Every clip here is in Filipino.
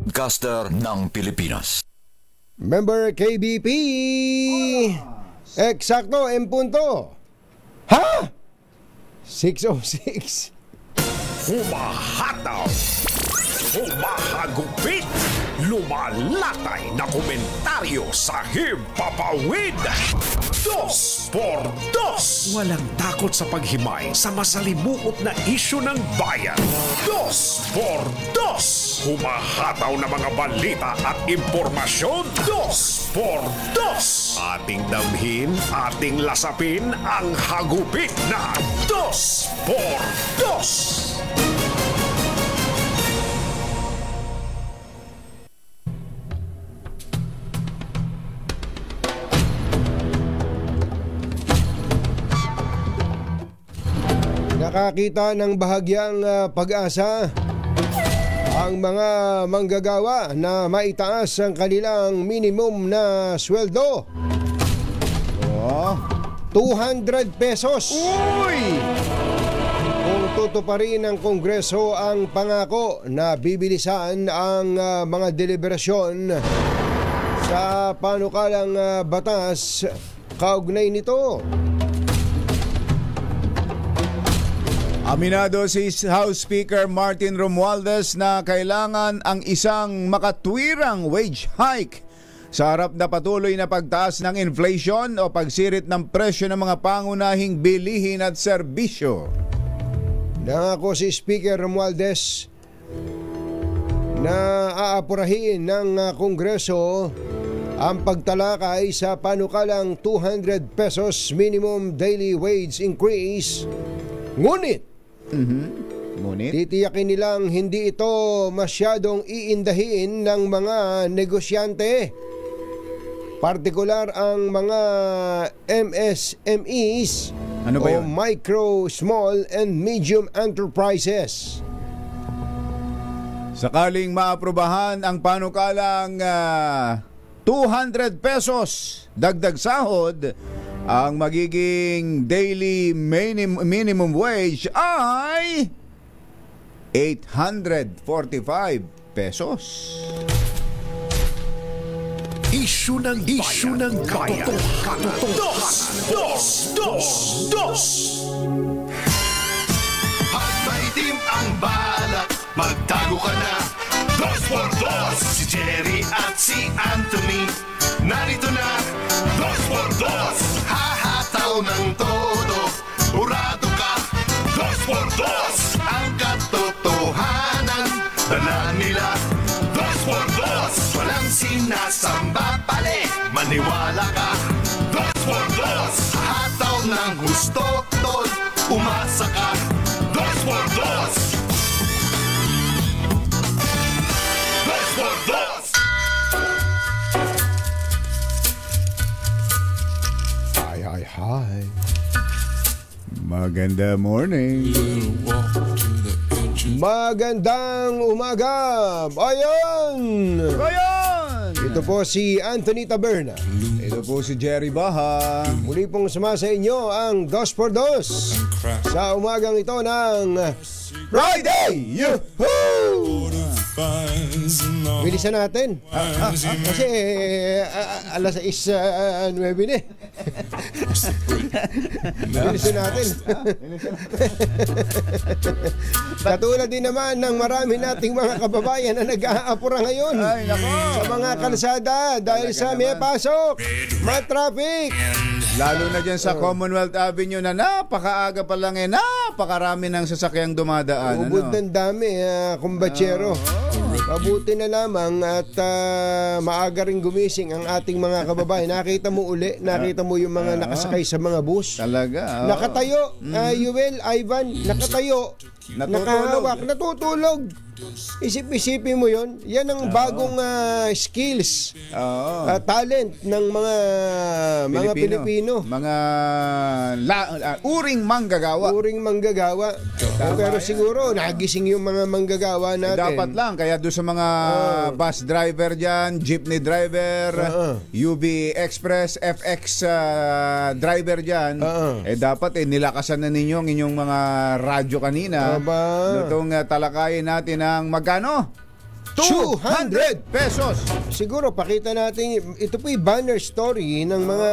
Caster ng Pilipinas. Member KBP. Eksakto, M punto. Ha? 6:06. Humahataw, humahagupit, lumalatay na komentaryo sa Himpapawid. 2 por 2. Walang takot sa paghimay sa masalimuot na isyu ng bayan. 2 por 2. Humahataw na mga balita at impormasyon. 2 por 2. Ating damhin, ating lasapin ang hagupit na 2 por 2. Nakakita ng bahagyang pag-asa ang mga manggagawa na maitaas ang kanilang minimum na sweldo. 200 pesos. Uy! Kung tutuparin ng Kongreso ang pangako na bibilisan ang mga deliberasyon sa panukalang batas kaugnay nito. Aminado si House Speaker Martin Romualdez na kailangan ang isang makatwirang wage hike sa harap na patuloy na pagtaas ng inflation o pagsirit ng presyo ng mga pangunahing bilihin at serbisyo. Nangako si Speaker Romualdez na aapurahin ng Kongreso ang pagtalakay sa panukalang 200 pesos minimum daily wage increase. Ngunit titiyakin nilang hindi ito masyadong iindahin ng mga negosyante, partikular ang mga MSMEs o micro, small and medium enterprises. Sakaling maaprubahan ang panukalang 200 pesos dagdag sahod, ang magiging daily minimum wage ay 845 pesos. Isyu ng bayan. Dos. Pag maitim ang balak, magtago ka na. 2 por 2. Si Jerry at si Anthony narito na. 2 por 2. Hahataw ng todo, urado ka. 2 por 2. Ang katotohanan, dala nila. 2 por 2. Walang sinasamba pali, maniwala ka. 2 por 2. Hahataw ng gusto, tol, umasa ka. 2 por 2. 2 por 2. Hi. Maganda morning. Magandang umaga. Ayan. Ito po si Anthony Taberna. Ito po si Jerry Baha. Muli pong suma sa inyo ang 2 por 2 sa umagang ito ng Friday. Yahoo! Bilisan natin. Kasi alas 6:09 na. Bilisan natin. Katulad din naman ng marami nating mga kababayan na nag-aapura ngayon sa mga kalsada dahil sa may pasok, mga traffic. Lalo na dyan sa Commonwealth Avenue na napakaaga pa lang napakarami ng sasakyang dumadaan. Ubod ng dami, kumbatsero. Mabuti na lamang at maaga rin gumising ang ating mga kababayan. Nakita mo yung mga nakasakay sa mga bus. Talaga. Nakatayo, Yuel, Ivan, nakatayo. Nakahawak, natutulog. Isip-isipin mo yon. Yan ang bagong skills, talent ng mga Pilipino. Mga uring manggagawa. Pero siguro nagising yung mga manggagawa natin. Dapat lang, kaya doon sa mga bus driver dyan, jeepney driver, UB Express, FX driver dyan, dapat nilakasan na ninyo ang inyong mga radyo kanina. Itong talakayin natin ng magkano? 200 pesos. Siguro pakita natin, ito po yung banner story ng mga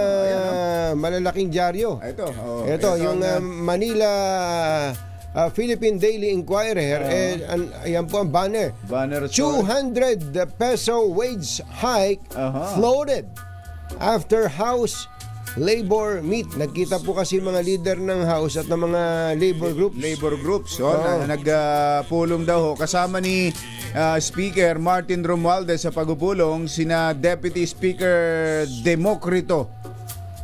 malalaking dyaryo. Ito yung Manila Philippine Daily Inquirer. Ayan po ang banner. Banner story. 200 peso wage hike floated after House Labor meet. Nagkita po kasi mga leader ng House at ng mga labor groups. Nagpulong daw ho. Kasama ni Speaker Martin Romualdez sa pagpupulong sina Deputy Speaker Democrito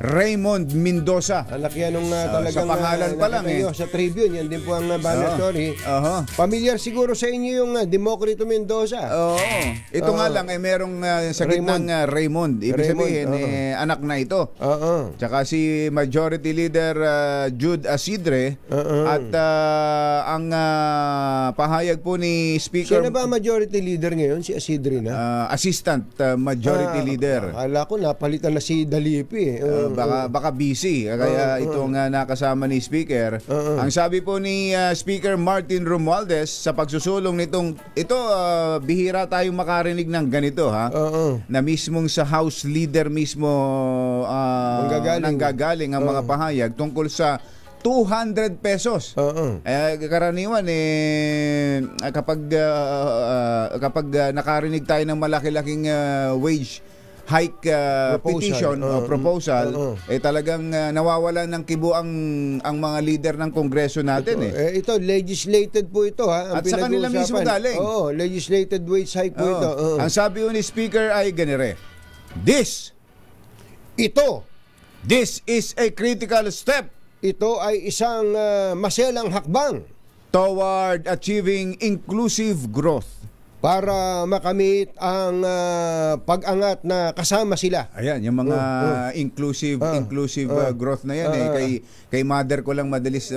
Raymond Mendoza. Anak yan nung talagang sa pangalan pa lang sa Tribune, yan din po ang banner story. Pamilyar siguro sa inyo yung Democrito Mendoza. Ito nga lang merong sa gitnang Raymond. Ibig sabihin anak na ito. Tsaka si Majority Leader Jude Asidre at ang pahayag po ni Speaker. Sino ba Majority Leader ngayon? Si Asidre na? Assistant Majority Leader. Akala ko napalitan na si Dalipi. Baka busy kaya itong nakasama ni Speaker. Ang sabi po ni Speaker Martin Romualdez sa pagsusulong nitong ito, bihira tayong makarinig ng ganito na mismong sa House Leader mismo nanggagaling ang mga pahayag tungkol sa 200 pesos. Karaniwan kapag nakarinig tayo ng malaki-laking wage hike petition o proposal, talagang nawawalan ng kibo ang mga leader ng Kongreso natin. Ito, legislated po ito. Ang at sa kanila mismo galing. Legislated wage hike po ito. Ang sabi ni Speaker ay ganire, This is a critical step. Ito ay isang maselang hakbang toward achieving inclusive growth. Para makamit ang pag-angat na kasama sila. Ayan, yung mga inclusive growth na yan. Kay mother ko lang madalas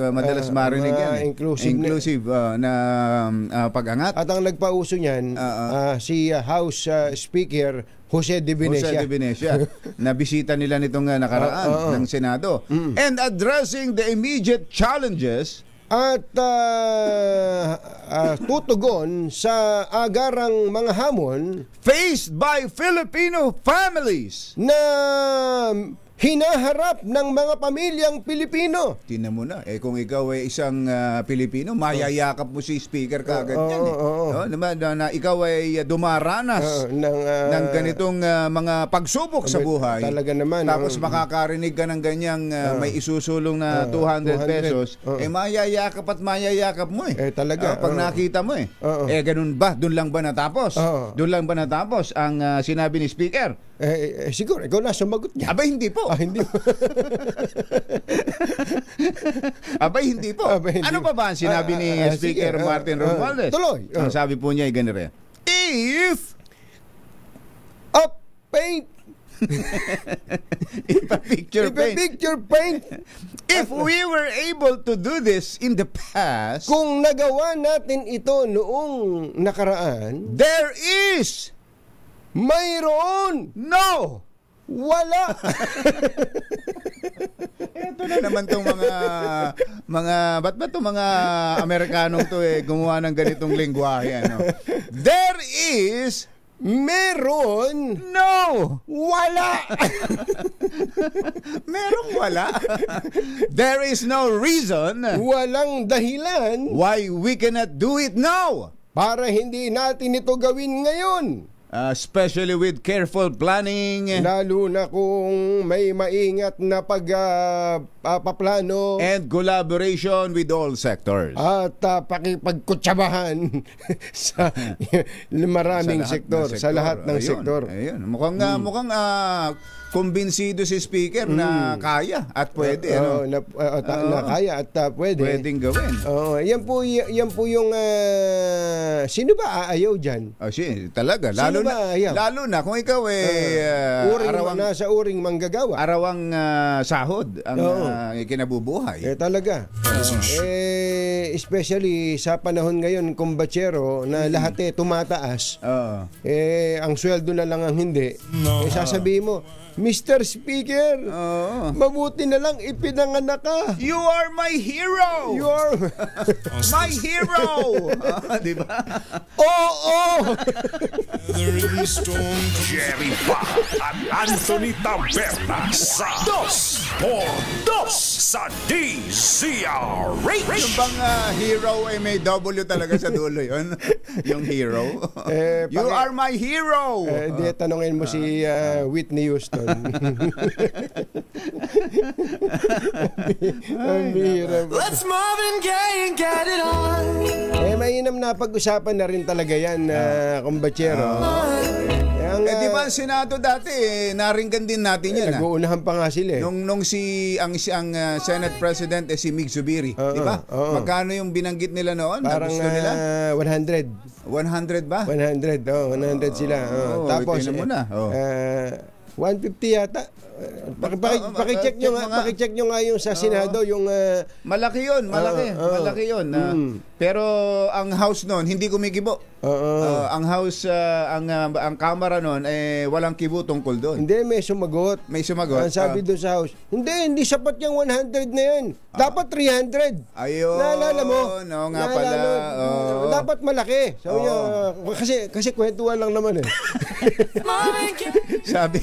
marinig yan. Inclusive na pag-angat. At ang nagpauso niyan, si House Speaker Jose de Venecia. Nabisita nila nitong nakaraan ng Senado. And addressing the immediate challenges at tutugon sa agarang mga hamon faced by Filipino families na hinaharap ng mga pamilyang Pilipino. Tingnan mo na, kung ikaw ay isang Pilipino, mayayakap mo si Speaker kaagad yan. Na ikaw ay dumaranas ng ganitong mga pagsubok sa buhay. Talaga naman. Tapos makakarinig ka ng ganyang may isusulong na 200 pesos, mayayakap at mayayakap mo talaga. Pag nakita mo ganun ba? Doon lang ba natapos? Doon lang ba natapos ang sinabi ni Speaker? Siguro, ikaw na sumagot niya. Abay, hindi po. Hindi po. Abay, hindi po. Ano pa ba ang sinabi ni Speaker Martin Romualdez? Tuloy. Ang sabi po niya ay ganire. If a picture paint. If we were able to do this in the past, kung nagawa natin ito noong nakaraan, there is mayroon. No! Wala. Ito na naman tong ba't ba itong mga Amerikanong to gumawa ng ganitong lengguwahe, There is meron. No! Wala. Merong wala. There is no reason. Walang dahilan. Why we cannot do it now. Para hindi natin ito gawin ngayon. Especially with careful planning. Lalo na kung may maingat na paplano. And collaboration with all sectors. At pakipagkutsabahan sa maraming sektor. Sa lahat ng sektor. Ayun. Mukhang kumbinsido si Speaker na kaya at pwede. Na kaya at pwede. Pwedeng gawin. Yan po yung sino ba aayaw dyan? Talaga. Lalo na kung ikaw nasa uring manggagawa. Arawang sahod ang kinabubuhay. Talaga. especially sa panahon ngayon, kumbatsero, na lahat tumataas, ang sweldo na lang ang hindi, sasabihin mo, Mr. Speaker, mabuti na lang ipinanganak ka. You are my hero! You are my hero! Di ba? Oo! Jerry Pa at Anthony Taberna sa Dos por Dos sa DZRH. Yung bang hero ay may W talaga sa dulo yun? Yung hero? You are my hero! Di, tanongin mo si Whitney Houston. Let's Marvin Gaye and get it on. Mainam na pag-usapan na rin talaga yan, kumbatsero. Di ba ang Senado dati, naringgan din natin yan. Nag-uunahan pa nga sila. Nung ang Senate President si Mig Zubiri, di ba? Magkano yung binanggit nila noon? Parang gusto nila? 100. 100 ba? 100, 100 sila. Tapos, 150 yata. Pakicheck nyo nga yung sa Senado, yung malaki yun, malaki yun. Pero ang House noon hindi kumikibo. Ang House, ang Kamara noon walang kibo tungkol doon. Hindi, may sumagot. Ang sabi doon sa House, hindi sapat yung 100 na yan. Dapat 300. Ayun. Naalala mo? No, nga pala. Dapat malaki. Sabi niya, kasi kwentuhan lang naman eh. Sabi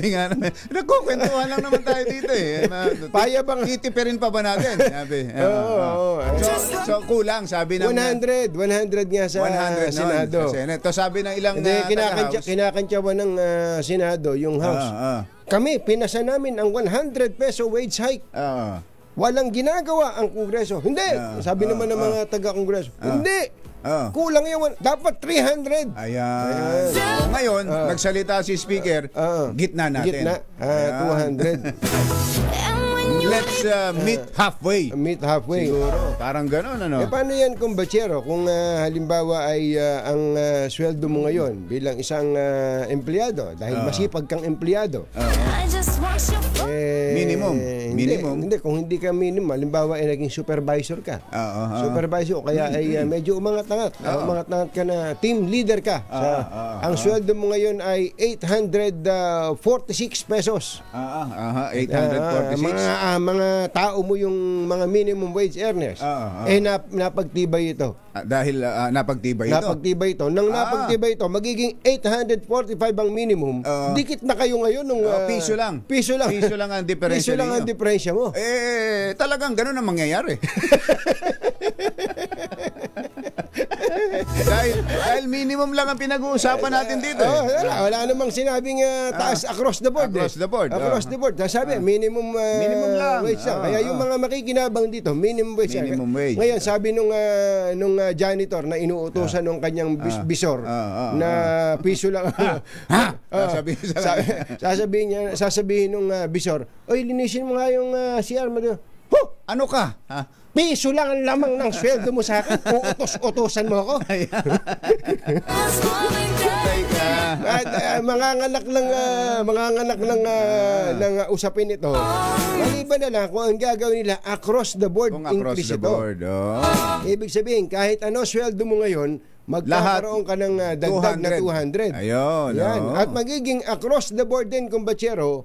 nga naman, nagkukwentuhan lang naman tayo dito eh. Paya bang titipirin pa ba natin? Sabi. So kulang, sabi ng 100 nga sa 100 Senado. Sa Senate. So sabi ng ilang kinakantyawan ng Senado yung House. Kami, pinasa namin ang 100 peso wage hike. Walang ginagawa ang Kongreso. Hindi. Sabi naman ng mga taga-Kongreso. Hindi. Kulang yung dapat 300. Ayan. So, ngayon, nagsalita si Speaker, gitna natin. 200. Let's meet halfway. Meet halfway. Siguro. Parang gano'n, ano? Paano yan, kumbatsero? Kung halimbawa ay ang sweldo mo ngayon bilang isang empleyado, dahil masipag kang empleyado. Minimum. Hindi, kung hindi ka minimum, halimbawa ay naging supervisor ka. Supervisor, o kaya ay medyo umangat-angat. Umangat-angat ka na, team leader ka. Ang sweldo mo ngayon ay 846 pesos. 846. Mga tao mo yung mga minimum wage earners. Napagtibay ito. Dahil napagtibay ito. Napagtibay ito. Nang napagtibay ito, magiging 845 ang minimum. Dikit na kayo ngayon nung piso lang. Piso lang ang diferensya. Piso lang ang diferensya mo. Talagang gano'n ang mangyayari. dahil minimum lang ang pinag-uusapan natin dito. Wala namang sinabing taas across the board. Across the board. Sabi, minimum wage lang. Kaya yung mga makikinabang dito, minimum wage. Ngayon, sabi nung janitor na inuutosan ng kanyang bisor na piso lang. Sasabihin nung bisor, oy, linisin mo nga yung CR mo. Ano ka? Piso lang ang lamang ng sweldo mo sa akin. Uutos-utosan mo ako. At manganganak ng usapin ito. Maliban na lang kung ang gagawin nila across the board increase ito. Ibig sabihin, kahit ano sweldo mo ngayon, magkakaroon ka ng dagdag na 200. Ayun. At magiging across the board din, kumbatsero,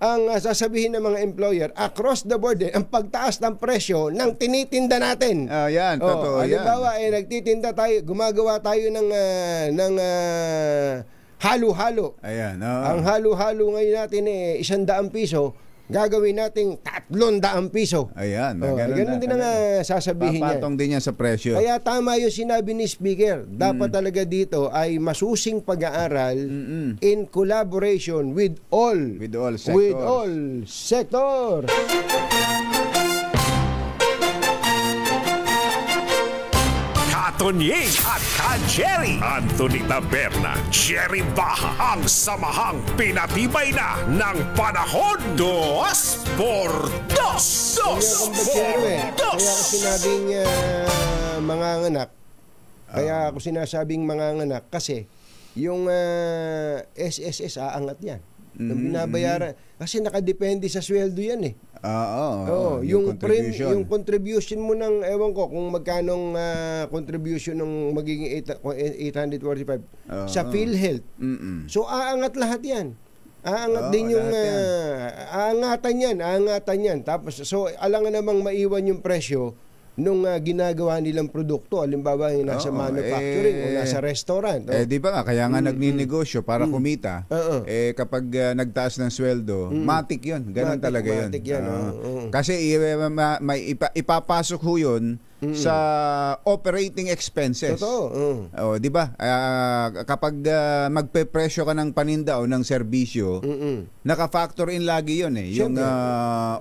ang sasabihin ng mga employer, across the board din, ang pagtaas ng presyo ng tinitinda natin. Yan, totoo yan. Halimbawa, nagtitinda tayo, gumagawa tayo ng halo-halo. Ayan. Ang halo-halo ngayon natin 100 piso. Gagawin nating 300 piso. Ayan. Ganun din ang sasabihin niya. Papatong din yan sa presyo. Kaya tama yung sinabi ni Speaker. Dapat talaga dito ay masusing pag-aaral in collaboration with all sectors. Tonying at Ka-Jerry. Anthony Taberna, Jerry Baha, ang samahang pinatibay na ng panahon. Dos por dos. Kaya ako sinabing manganganak. Kaya ako sinasabing manganganak kasi yung SSS aangat yan. Yung binabayaran. Kasi nakadepende sa sweldo yan eh. Oo. Yung contribution mo ng, ewan ko, kung magkanong contribution ng magiging 845 sa PhilHealth. So, aangat lahat yan. Aangat din yung aangatan yan. Tapos, so, alangan namang maiwan yung presyo nung ginagawa nilang produkto, halimbawa yung nasa manufacturing o nasa restaurant. Di ba nga, kaya nga nagninegosyo para kumita. Kapag nagtaas ng sweldo, matik yun. Ganon talaga yun. Matik yan. Kasi ipapasok ho yun sa operating expenses. Totoo. Di ba? Kapag magpe-presyo ka ng paninda o ng serbisyo, naka-factor in lagi yun eh. Yung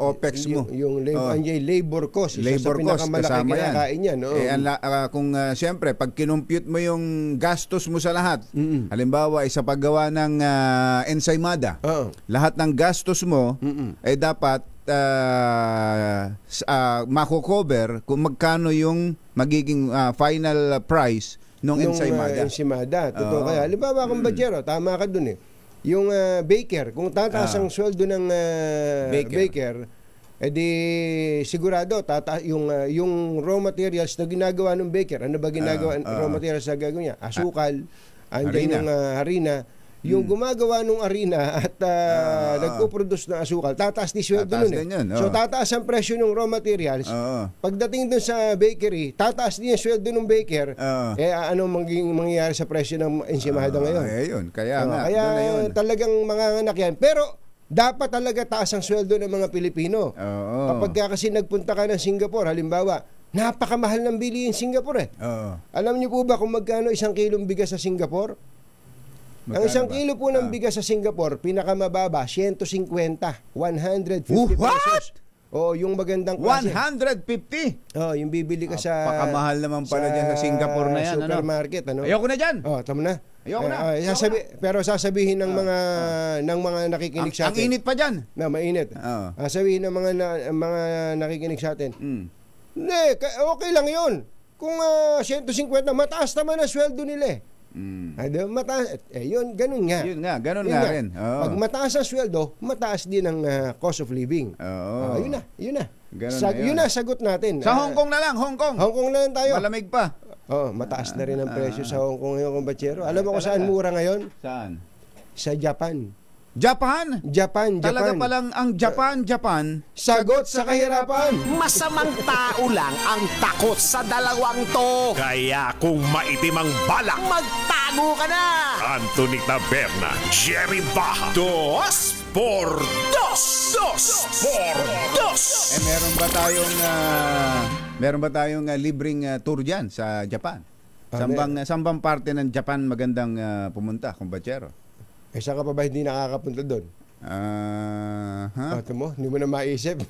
OPEX mo. Yung labor cost. Labor cost. Kasama yan. Kung siyempre, pag kinumpute mo yung gastos mo sa lahat, halimbawa, sa paggawa ng ensaymada, lahat ng gastos mo, dapat mako-cover kung magkano yung magiging final price ng ensaymada. Totoo kaya. Halimbawa, kung bachero, tama ka dun eh. Yung baker, kung tataas ang sweldo ng baker, edi sigurado yung raw materials na ginagawa ng baker. Ano ba ginagawa raw materials na gagawin niya? Asukal, andyan yung harina. Yung gumagawa ng harina at nagpo-produce ng asukal, tataas di sweldo nun eh. So tataas ang presyo ng raw materials. Pagdating dun sa bakery, tataas din yung sweldo ng baker. Ano mangyayari sa presyo ng ensaymada ngayon? Kaya talagang manganganak yan. Pero dapat talaga taas ang sweldo ng mga Pilipino. Kapag kasi nagpunta ka ng Singapore, halimbawa, napakamahal ng bilihin Singapore eh. Alam niyo po ba kung magkano 1 kilong bigas sa Singapore? Ang 1 kilo po ng bigas sa Singapore, pinakamababa, 150. 150 pesos. Yung magandang klase. 150? Yung bibili ka sa... Pakamahal naman pala dyan sa Singapore na yan. Supermarket. Ayoko na dyan. Tama na. Ayoko na. Pero sasabihin ng mga nakikinig sa atin. Ang init pa dyan. Mainit. Sasabihin ng mga nakikinig sa atin. Okay lang yun. Kung 150, mataas naman ang sweldo nila eh. Mataas. Ganun nga. Ganun nga rin. Pag mataas ang sweldo, mataas din ang cost of living. Yun na. Yun na, sagot natin. Sa Hong Kong na lang, Hong Kong na lang tayo. Malamig pa. Mataas na rin ang presyo sa Hong Kong ngayon, kumbachero. Alam mo kung saan mura ngayon? Saan? Sa Japan. Japan? Talaga palang ang Japan. Sagot sa kahirapan. Masamang tao lang ang takot sa dalawang to. Kaya kung maitim ang balak, magtago ka na. Anthony Taberna, Jerry Baja. 2 por 2. Meron ba tayong libreng tour diyan sa Japan? Sambang parte ng Japan magandang pumunta, kumbachero? Saan ka pa ba hindi nakakapunta doon? Hindi mo na maisip.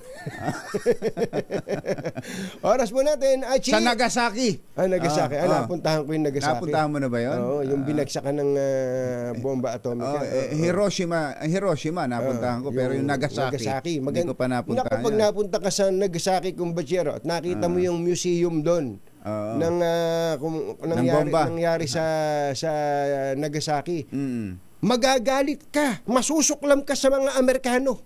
Oras mo natin, Achi. Sa Nagasaki. Nagasaki. Napuntahan ko yung Nagasaki. Napuntahan mo na ba yun? Yung binagsakan ng bomba atomika. Hiroshima napuntahan ko, pero yung Nagasaki. Hindi ko pa napuntahan. Pag napunta ka sa Nagasaki, kumbachero, at nakita mo yung museum doon, nangyari sa Nagasaki. Magagalit ka, masusuklam ka sa mga Amerikano.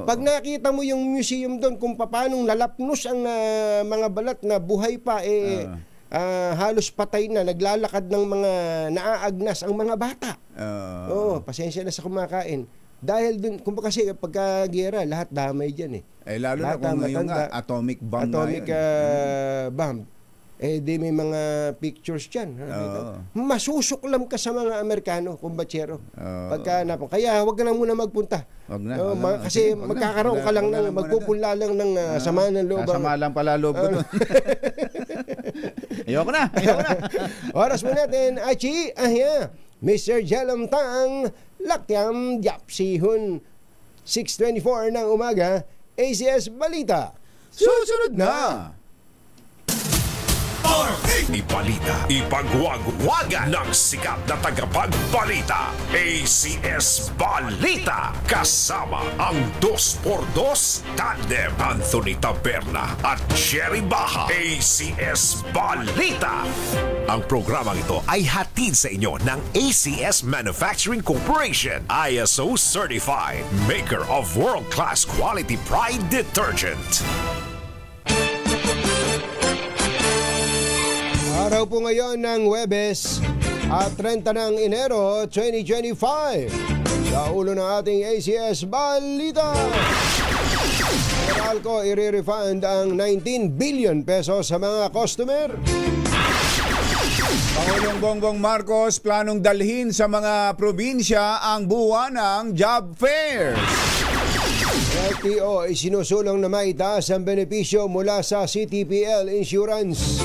Pag nakita mo yung museum doon kung paano lalapnos ang mga balat na buhay pa, halos patay na, naglalakad ng mga naaagnas ang mga bata. Pasensya na sa kumakain. Dahil dun, kumbaga kasi pagka-gera, lahat damay dyan eh. Lalo lahat na kung ngayon nga, atomic bomb bomb. Di may mga pictures dyan. Masusuklam ka sa mga Amerikano, kumbachero. Kaya wag ka na muna magpunta. Kasi magkakaroon ka lang ng, magpupunla lang ng sama ng loob. Sama lang pala loob ko doon. Ayoko na. Oras mo natin, Achi, Mr. Jalam Tang, Lakyam Diapsihun, 6:24 ng umaga, ACS Balita. Susunod na! Ibalita, ipagwagwagan ng sikat na tagapagbalita. ACS Balita. Kasama ang 2x2 tandem Anthony Taberna at Jerry Baha. ACS Balita. Ang programang ito ay hatid sa inyo ng ACS Manufacturing Corporation, ISO certified, maker of world-class quality Pride detergent. Araw po ngayon ng Huwebes at 30 ng Enero 2025. Sa ulo ng ating ACS Balita, Meralco i-refund ang 19 billion pesos sa mga customer. Pangulong Bongbong Marcos planong dalhin sa mga probinsya ang buwan ng job fairs. LTO ay sinusulong na maitaas ang benepisyo mula sa CTPL Insurance.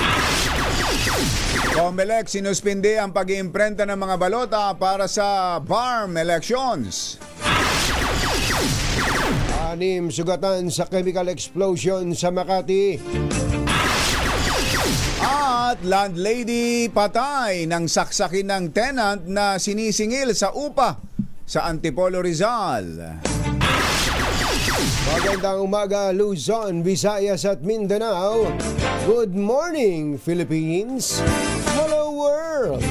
COMELEC sinuspindi ang pag-iimprenta ng mga balota para sa BARM elections. 6 sugatan sa chemical explosion sa Makati. At landlady patay ng saksakin ng tenant na sinisingil sa upa sa Antipolo, Rizal. Magandang umaga, Luzon, Visayas at Mindanao. Good morning, Philippines. Hello, world.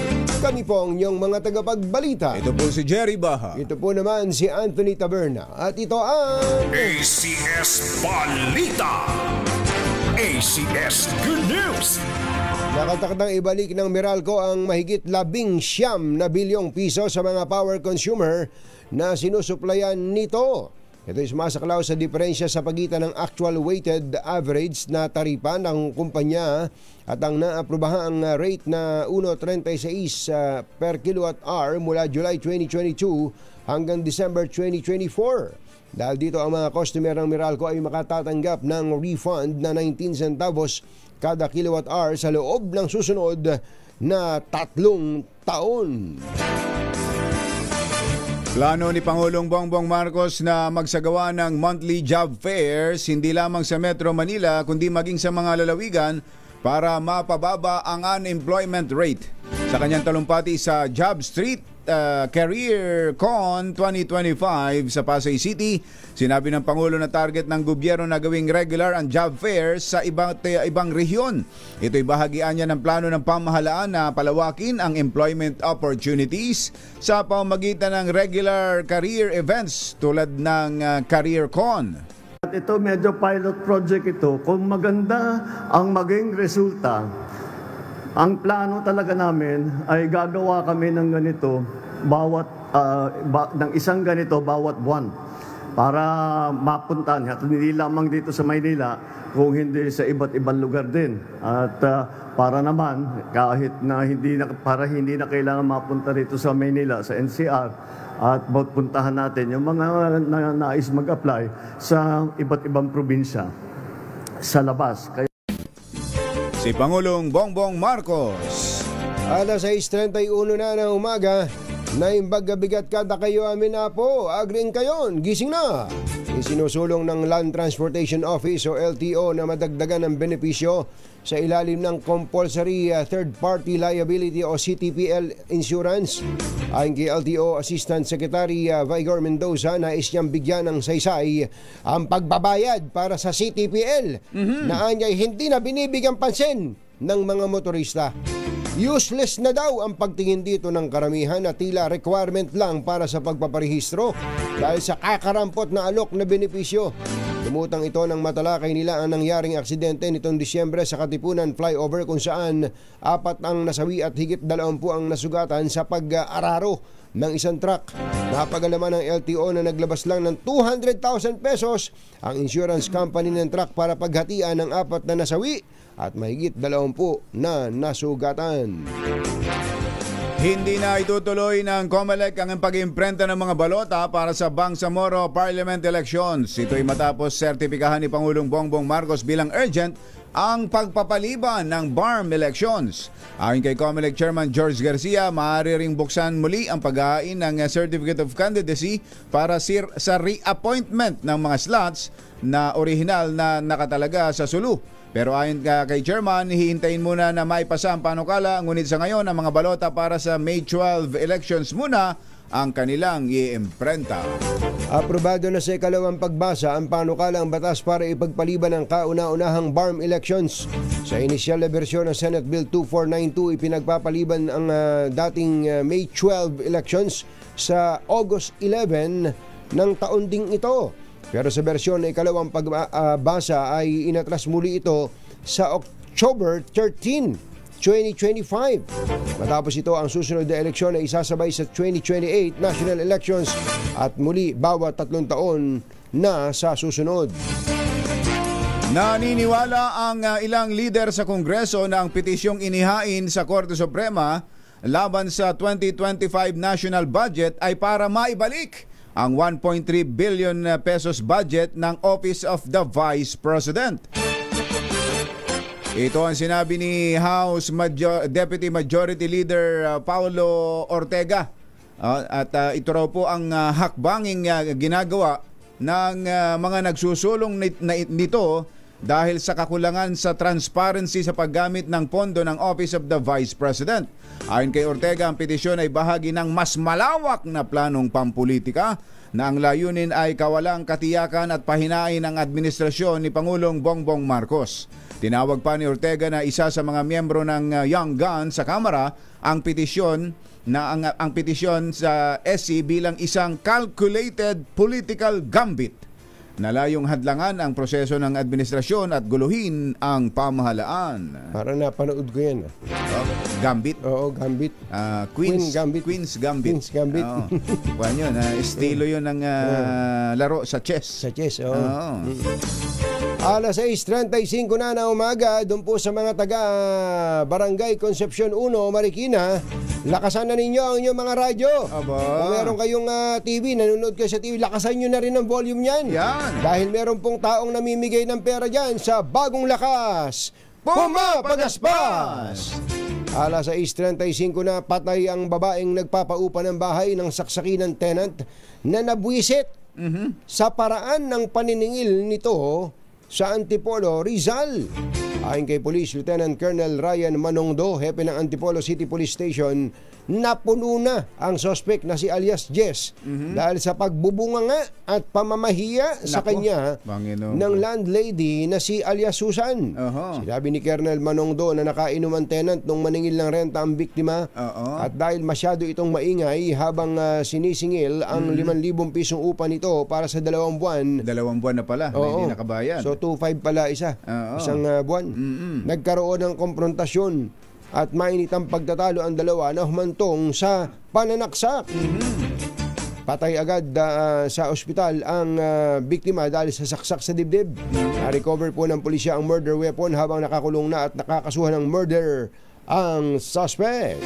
Kami po ang inyong mga tagapagbalita. Ito po si Jerry Baha. Ito po naman si Anthony Taberna. At ito ang ACS Balita. ACS Good News. nakatakdang ibalik ng Meralco ang mahigit 19 na bilyong piso sa mga power consumer na sinusuplayan nito. Ito ay sumasaklaw sa diferensya sa pagitan ng actual weighted average na taripa ng kumpanya at ang naaprobahang rate na 1.36 per kilowatt hour mula July 2022 hanggang December 2024. Dahil dito ang mga customer ng Meralco ay makatatanggap ng refund na 19 centavos kada kilowatt hour sa loob ng susunod na 3 taon. Plano ni Pangulong Bongbong Marcos na magsagawa ng monthly job fairs hindi lamang sa Metro Manila kundi maging sa mga lalawigan para mapababa ang unemployment rate. Sa kanyang talumpati sa Job Street Career Con 2025 sa Pasay City, sinabi ng Pangulo na target ng gobyerno na gawing regular ang job fairs sa ibang rehiyon. Ito'y bahagian niya ng plano ng pamahalaan na palawakin ang employment opportunities sa pamamagitan ng regular career events tulad ng Career Con. At ito medyo pilot project ito. Kung maganda ang maging resulta, ang plano talaga namin ay gagawa kami ng ganito ng isang ganito bawat buwan para mapuntahan at hindi lamang dito sa Maynila kung hindi sa iba't ibang lugar din. At para naman kahit na hindi na kailangan mapunta rito sa Maynila sa NCR at puntahan natin yung mga nais mag-apply sa iba't ibang probinsya sa labas. Si Pangulong Bongbong Marcos. Alas 6:31 na ng umaga, naimbag bigat kada kayo amin na po, agring kayon, gising na. Isinusulong ng Land Transportation Office o LTO na madagdagan ng benepisyo sa ilalim ng Compulsory Third Party Liability o CTPL Insurance. Ayon kay LTO Assistant Secretary Vigor Mendoza, nais niyang bigyan ng saysay ang pagbabayad para sa CTPL na anyay hindi na binibigyan pansin ng mga motorista. Useless na daw ang pagtingin dito ng karamihan na tila requirement lang para sa pagpaparehistro dahil sa kakarampot na alok na benepisyo. Lumutang ito ng matalakay nila ang nangyaring aksidente nitong Disyembre sa Katipunan flyover kung saan 4 ang nasawi at higit 20 ang nasugatan sa pag-araro ng isang truck. Napagalaman ng LTO na naglabas lang ng 200,000 pesos ang insurance company ng truck para paghatian ng 4 na nasawi at mahigit 20 na nasugatan. Hindi na itutuloy ng COMELEC ang pag-imprenta ng mga balota para sa Bangsamoro Parliament Elections. Ito'y matapos sertipikahan ni Pangulong Bongbong Marcos bilang urgent ang pagpapaliban ng BARM elections. Ayon kay COMELEC Chairman George Garcia, maaari ring buksan muli ang paghahain ng Certificate of Candidacy para sa reappointment ng mga slots na orihinal na nakatalaga sa SULU. Pero ayon kay Chairman, hihintayin muna na maipasa ang panukala, ngunit sa ngayon ang mga balota para sa May 12 elections muna ang kanilang iimprenta. Aprobado na sa ikalawang pagbasa ang panukalang batas para ipagpaliban ang kauna-unahang BARM elections. Sa inisyal na bersyon ng Senate Bill 2492, ipinagpapaliban ang dating May 12 elections sa August 11 ng taon ding ito. Pero sa bersyon na ikalawang pagbasa ay inatras muli ito sa October 13, 2025. Matapos ito, ang susunod na eleksyon ay isasabay sa 2028 national elections at muli bawat 3 taon na sa susunod. Naniniwala ang ilang leader sa Kongreso na ang petisyong inihain sa Korte Suprema laban sa 2025 national budget ay para maibalik ang 1.3 billion pesos budget ng Office of the Vice President. Ito ang sinabi ni House Deputy Majority Leader Paulo Ortega. At ito raw po ang hakbanging ginagawa ng mga nagsusulong nito dahil sa kakulangan sa transparency sa paggamit ng pondo ng Office of the Vice President. Ayon kay Ortega, ang petisyon ay bahagi ng mas malawak na planong pampulitika na ang layunin ay kawalang katiyakan at pahinain ang administrasyon ni Pangulong Bongbong Marcos. Tinawag pa ni Ortega na isa sa mga miyembro ng Young Guns sa Kamara ang petisyon sa SC bilang isang calculated political gambit na layong hadlangan ang proseso ng administrasyon at guluhin ang pamahalaan. Parang napanood ko yan. Gambit? Oo, Gambit. Queen's Gambit. Queen's Gambit. Queen's Gambit. Kuwan yun. Estilo yun ng laro sa chess. Sa chess, oo. Alas 6:35 na umaga, doon po sa mga taga Barangay Concepcion 1, Marikina, lakasan na ninyo ang inyong mga radyo. Aba. Kung meron kayong TV, nanonood kayo sa TV, lakasan nyo na rin ang volume yan. Yan. Dahil meron pong taong namimigay ng pera dyan sa Bagong Lakas. Pumapagaspas! Alas 6:35 na, patay ang babaeng nagpapaupa ng bahay ng saksaki ng tenant na nabwisit sa paraan ng paniningil nito sa Antipolo, Rizal. Ayon kay Police Lieutenant Colonel Ryan Manongdo, hepe ng Antipolo City Police Station, napuno na ang suspect na si alias Jess dahil sa pagbubunga nga at pamamahiya sa kanya ng landlady na si alias Susan. Sinabi ni Colonel Manongdo na nakainom ang tenant nung maningil ng renta ang biktima at dahil masyado itong maingay habang sinisingil ang 5,000 pisong upa nito para sa 2 buwan. 2 buwan na pala, hindi nakabayad. So 2,500 pala isang buwan. Nagkaroon ng konfrontasyon at mainit ang pagtatalo ang dalawa na humantong sa pananaksak. Patay agad sa ospital ang biktima dahil sa saksak sa dibdib. Na-recover po ng pulisya ang murder weapon habang nakakulong na at nakakasuhan ng murder ang suspect.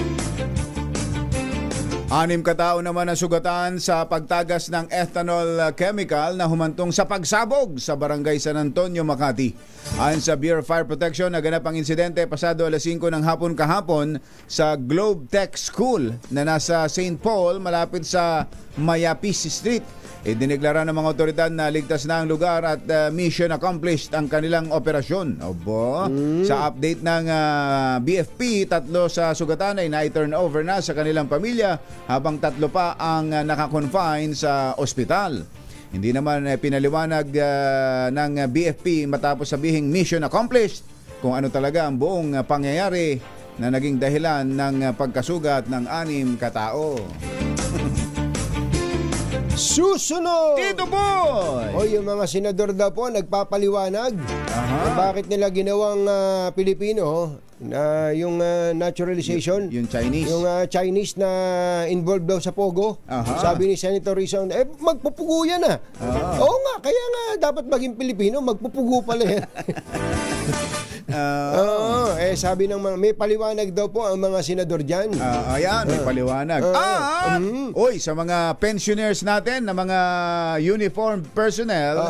6 katao naman ang sugatan sa pagtagas ng ethanol chemical na humantong sa pagsabog sa Barangay San Antonio, Makati. Ayon sa Bureau of Fire Protection, naganap ang insidente pasado alas 5 ng hapon kahapon sa Globe Tech School na nasa St. Paul malapit sa Mayapis Street. Idineklara ng mga otoridad na ligtas na ang lugar at mission accomplished ang kanilang operasyon. Sa update ng BFP, 3 sa sugatan ay na-turn over na sa kanilang pamilya habang 3 pa ang nakakonfine sa ospital. Hindi naman pinaliwanag ng BFP matapos sabihing mission accomplished kung ano talaga ang buong pangyayari na naging dahilan ng pagkasugat ng 6 katao. Susunod! Tito Boy! O yung mga senador daw po nagpapaliwanag kung bakit nila ginawang Pilipino na yung naturalization. Yung Chinese. Yung Chinese na involved daw sa Pogo. Sabi ni Senator Rizal, magpupugo yan Oo nga, kaya nga dapat maging Pilipino, magpupugo pala yan. Sabi ng mga, may paliwanag daw po ang mga senador dyan. Ayan, may paliwanag. Oy, sa mga pensioners natin, na mga uniformed personnel,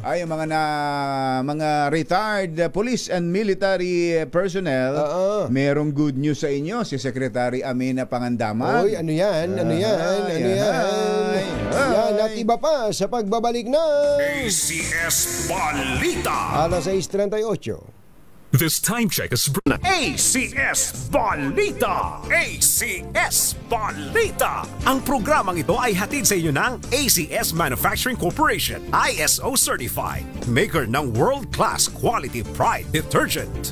ay mga retired police and military personnel, merong good news sa inyo, si Secretary Amina Pangandaman. Oy, ano yan? Yan, at iba pa sa pagbabalik na ACS Balita. alas 6:38. This time check is ACS Balita! ACS Balita! Ang programang ito ay hatid sa inyo ng ACS Manufacturing Corporation, ISO Certified, maker ng world-class quality Pride detergent.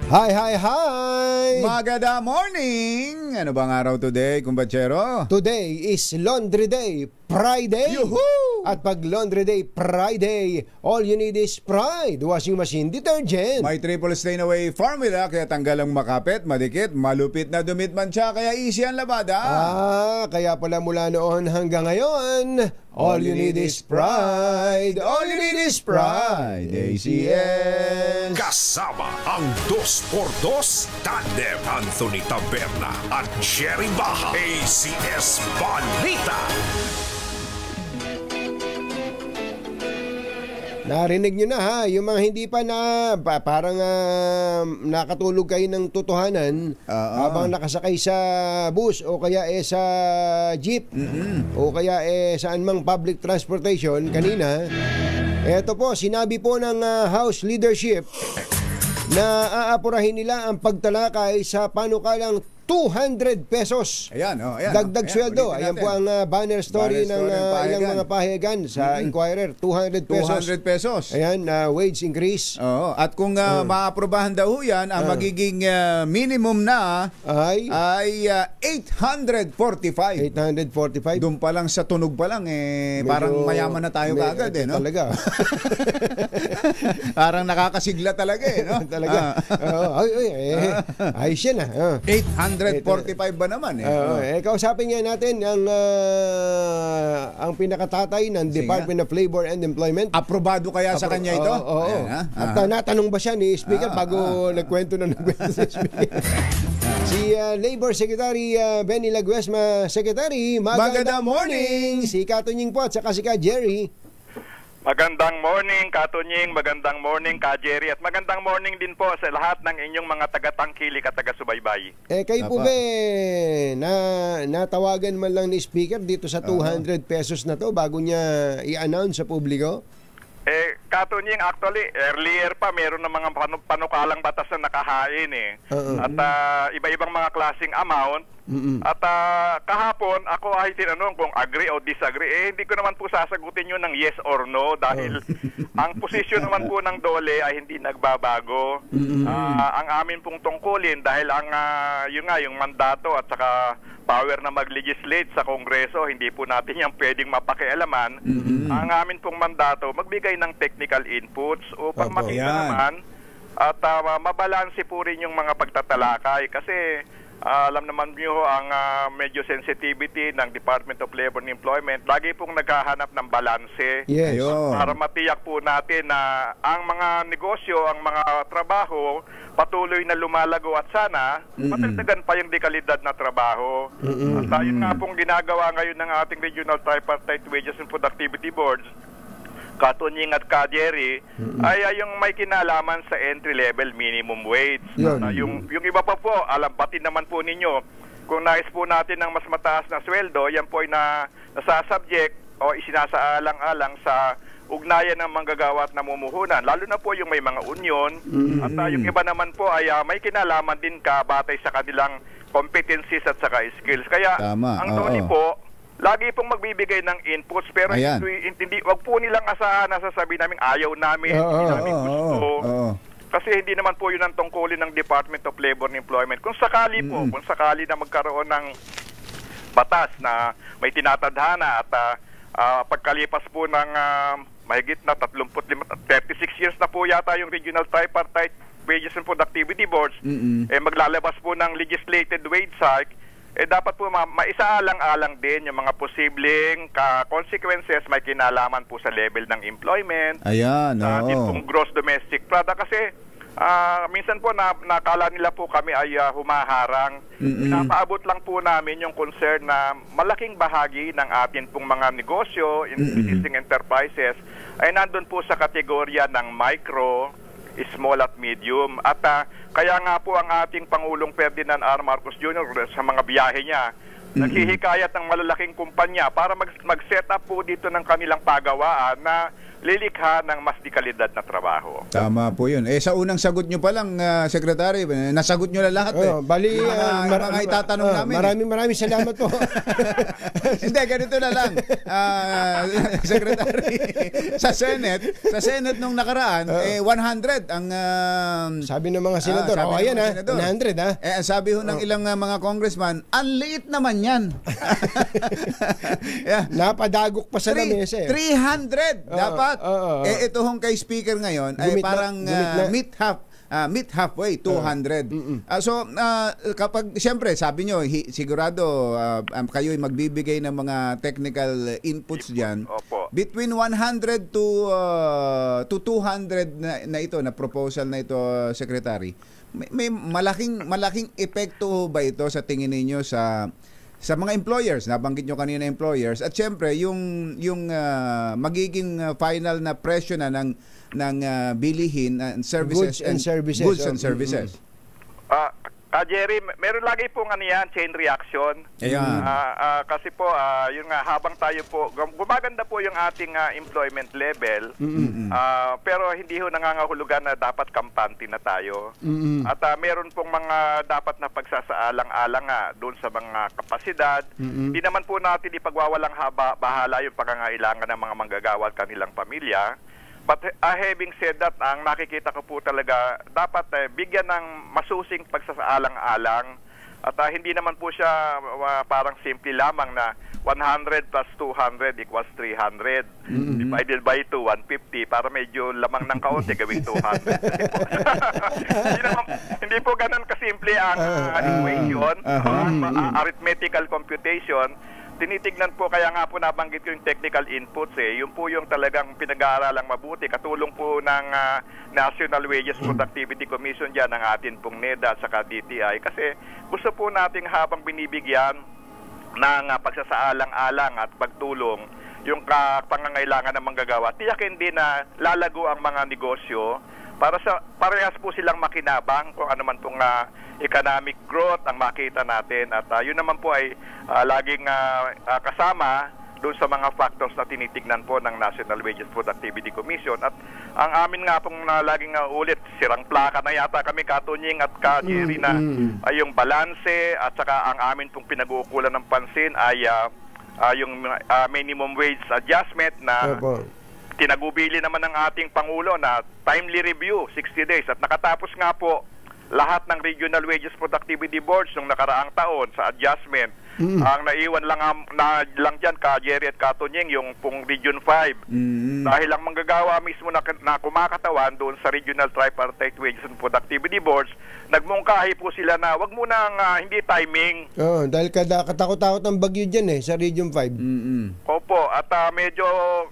Hi, hi, hi! Maganda morning! Ano bang araw today, kumbachero? Today is Laundry Day, Friday! Yuhuu! At pag Laundry Day, Friday, all you need is Pride washing machine detergent. May triple stain away formula, kaya tanggal ang makapit, madikit, malupit na dumit man siya, kaya easy ang labada. Kaya pala mula noon hanggang ngayon, all you need is Pride. All you need is Pride. ACS. Kasama ang 2x2 tandem Anthony Taberna at Jerry Baha. ACS Balita. Narinig nyo na ha, yung mga hindi pa na parang nakatulog kayo ng totohanan habang nakasakay sa bus o kaya sa jeep o kaya saan mang public transportation kanina. Eto po, sinabi po ng House Leadership na aapurahin nila ang pagtalakay sa panukalang 200 pesos. Ayan. Dagdag sweldo. Ayan po ang banner story ng ilang mga pahayagan sa Inquirer. 200 pesos. 200 pesos. Ayan, wage increase. Oo. At kung maaprobahan daw yan, ang magiging minimum na ay 845. 845. Doon pa lang sa tunog pa lang, Medyo, parang mayaman na tayo kaagad, no? Talaga. Parang nakakasigla talaga, no? Talaga. Ayos yan, 845 ba naman, kausapin nga natin ang pinakatatay ng Department of Labor and Employment. Aprobado kaya sa kanya ito? Oo. At natanong ba siya ni Speaker bago nagkwento si Speaker? Si Labor Secretary Benny Laguesma. Secretary, magandang morning! Si Katunying po at saka si Ka Jerry. Magandang morning, Katunying. Magandang morning, Ka Jerry. At magandang morning din po sa lahat ng inyong mga taga-tangkilik at taga-subaybay. Kayo po ba natawagan man lang ni Speaker dito sa 200 pesos na to bago niya i-announce sa publiko? Katunying, actually, earlier pa meron ng mga panukalang batas na nakahain At iba-ibang mga klaseng amount. At kahapon, ako ay tinanong kung agree o disagree. Hindi ko naman po sasagutin yun ng yes or no dahil ang posisyon naman po ng DOLE ay hindi nagbabago. Ang amin pong tungkulin dahil yung mandato at saka power na mag-legislate sa Kongreso, hindi po natin yung pwedeng mapakialaman. Ang amin pong mandato, magbigay ng technical inputs upang makita naman at mabalanse po rin yung mga pagtatalakay kasi alam naman niyo ang medyo sensitivity ng Department of Labor and Employment. Lagi pong naghahanap ng balanse. Yes. Para matiyak po natin na ang mga negosyo, ang mga trabaho, patuloy na lumalago at sana matagdagan pa yung dekalidad na trabaho. At yun nga pong ginagawa ngayon ng ating Regional Tripartite Wages and Productivity Boards, Katunying at Ka Jerry, ay yung may kinalaman sa entry-level minimum wage. Yung iba pa po, batin naman po ninyo, kung nais po natin ng mas mataas na sweldo, yan po ay nasasubject o isinasaalang-alang sa ugnayan ng manggagawa at namumuhunan, lalo na po yung may mga union. At yung iba naman po ay may kinalaman din batay sa kanilang competencies at saka skills. Kaya ang DOLE po, lagi pong magbibigay ng inputs pero wag po nilang asahan na sasabihin namin ayaw namin, hindi namin gusto. Kasi hindi naman po yun ang tungkulin ng Department of Labor and Employment. Kung sakali na magkaroon ng batas na may tinatadhana at pagkalipas po ng mahigit na 36 years na po yata yung Regional Tripartite Wages and Productivity Boards, maglalabas po ng legislated wage hike, dapat po maisaalang-alang din yung mga posibleng consequences may kinalaman po sa level ng employment. Ayan, din pong gross domestic product. Kasi minsan po nakala nila po kami ay humaharang. Napaabot lang po namin yung concern na malaking bahagi ng atin pong mga negosyo, existing enterprises, ay nandun po sa kategorya ng micro, small at medium. At kaya nga po ang ating Pangulong Ferdinand R. Marcos Jr. sa mga biyahe niya, naghihikayat ng malalaking kumpanya para mag-set up po dito ng kanilang pagawaan na lilikha ng mas dekalidad na trabaho. Tama po yun. Sa unang sagot nyo pa lang, Secretary, nasagot nyo na lahat. Bali, mga itatanong namin. Maraming salamat po. Hindi, ganito na lang. Secretary, sa Senate nung nakaraan, 100 ang... sabi ng mga senador, ayan 100 ha. Ang sabi ho ng ilang mga congressman, ang liit naman yan. Napadagok pa sa lamesa. 300 dapat. Ito hong kay speaker ngayon ay parang meet halfway, 200. Kapag siyempre sabi nyo sigurado kayo'y magbibigay ng mga technical inputs diyan. Between 100 to 200 na ito na proposal na ito, Secretary. May malaking epekto ba ito sa tingin ninyo sa mga employers? Nabanggit nyo kanina employers, at syempre yung magiging final na presyo na ng bilihin and services goods and services. Jerry, meron lagi pong chain reaction. Kasi po, yun nga, habang tayo po, gumaganda po yung ating employment level, pero hindi ho nangangahulugan na dapat kampante na tayo. At meron pong mga dapat na pagsasaalang-alang doon sa mga kapasidad. Hindi naman po natin ipagwawalang bahala yung pangangailangan ng mga manggagawa at kanilang pamilya. But having said that, ang nakikita ko po talaga, dapat bigyan ng masusing pagsasaalang-alang at hindi naman po siya parang simple lamang na 100 plus 200 equals 300 divided by 2, 150 para medyo lamang ng kaunti gawing 200. Hindi po ganun kasimple ang equation, arithmetical computation. Tinitignan po, kaya nga po nabanggit ko yung technical inputs Yung po yung talagang pinag-aaralang mabuti. Katulong po ng National Wages Productivity Commission dyan, ng atin pong NEDA at saka DTI. Kasi gusto po nating habang binibigyan ng pagsasaalang-alang at pagtulong yung pangangailangan ng manggagawa, tiyakin din na lalago ang mga negosyo para sa parehas po silang makinabang kung ano man pong economic growth ang makita natin, at yun naman po ay laging kasama doon sa mga factors na tinitignan po ng National Wages Productivity Commission. At ang amin nga pong laging ulit, sirang plaka na yata kami, Katunying at Jerry, na ay yung balanse at saka ang amin pong pinag-uukulan ng pansin ay yung minimum wage adjustment na tinagubili naman ng ating Pangulo na timely review, 60 days. At nakatapos nga po lahat ng Regional Wages Productivity Boards nung nakaraang taon sa adjustment. Ang naiwan lang dyan, Jerry at Katunying, yung pong Region 5. Dahil ang manggagawa mismo na kumakatawan doon sa Regional Tripartite Wages and Productivity Boards, nagmungkahi po sila na wag muna hindi timing. Dahil katakot-takot ang bagyo dyan sa Region 5. Opo, at medyo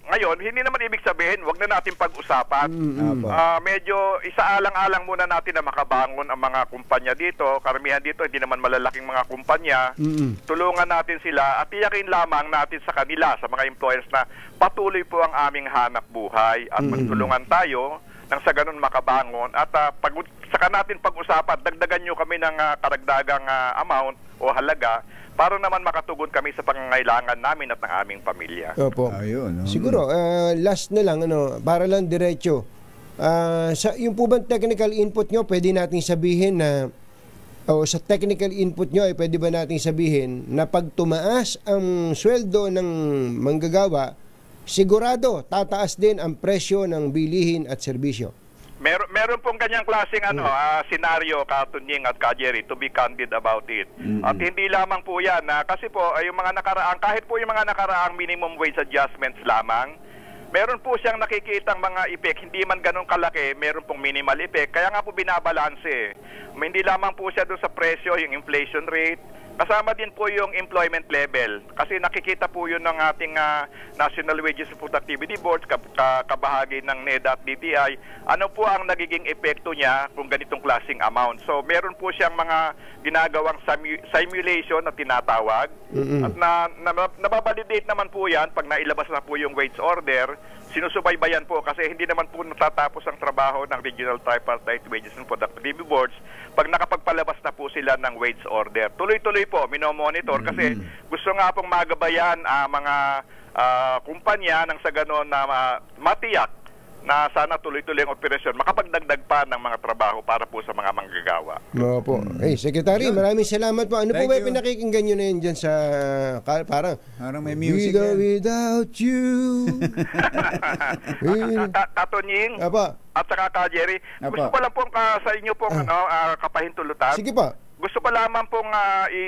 ngayon, hindi naman ibig sabihin wag na natin pag-usapan. Medyo isaalang-alang muna natin na makabangon ang mga kumpanya dito. Karamihan dito hindi naman malalaking mga kumpanya. Tulungan natin sila at tiyakin lamang natin sa kanila, sa mga employers, na patuloy po ang aming hanap buhay at magtulungan tayo nang sa ganun makabangon. At saka natin pag-usapan, dagdagan nyo kami ng karagdagang amount o halaga para naman makatugon kami sa pangangailangan namin at ng aming pamilya. Opo. Ayun. Siguro, last na lang, para lang diretso. Yung po bang technical input nyo, pwede natin sabihin na sa technical input nyo ay pwede ba natin sabihin na pag tumaas ang sweldo ng manggagawa, sigurado tataas din ang presyo ng bilihin at serbisyo? Meron pong ganyang klaseng senaryo, Katunying at Jerry, to be candid about it. At hindi lamang po yan, kasi po yung mga nakaraang, kahit po yung mga nakaraang minimum wage adjustments lamang, meron po siyang nakikitang mga effect, hindi man ganun kalaki, meron pong minimal effect. Kaya nga po binabalanse. Hindi lamang po siya doon sa presyo, yung inflation rate. Kasama din po yung employment level. Kasi nakikita po yun ng ating National Wages and Productivity Board, kabahagi ng NEDA at DTI. Ano po ang nagiging epekto niya kung ganitong klaseng amount. So meron po siyang mga ginagawang simulation na tinatawag. At nababalidate naman po yan pag nailabas na po yung wage order. Sinusubaybayan po kasi hindi naman po natatapos ang trabaho ng Regional Tripartite Wages and Productivity Boards pag nakapagpalabas na po sila ng wage order. Tuloy-tuloy po, minomonitor kasi gusto nga pong magabayan mga kumpanya nang sa ganon na matiyak na sana tuloy-tuloy ang operasyon, makapagdagdag pa ng mga trabaho para po sa mga manggagawa. Opo. Secretary, maraming salamat po. Ano po ba pinakikinggan nyo na yun dyan sa... Parang may music without you. Katonying Apa. at saka ka Jerry, gusto ko lang pong sa inyo pong kapahintulutan. Sige pa. Gusto ko lamang pong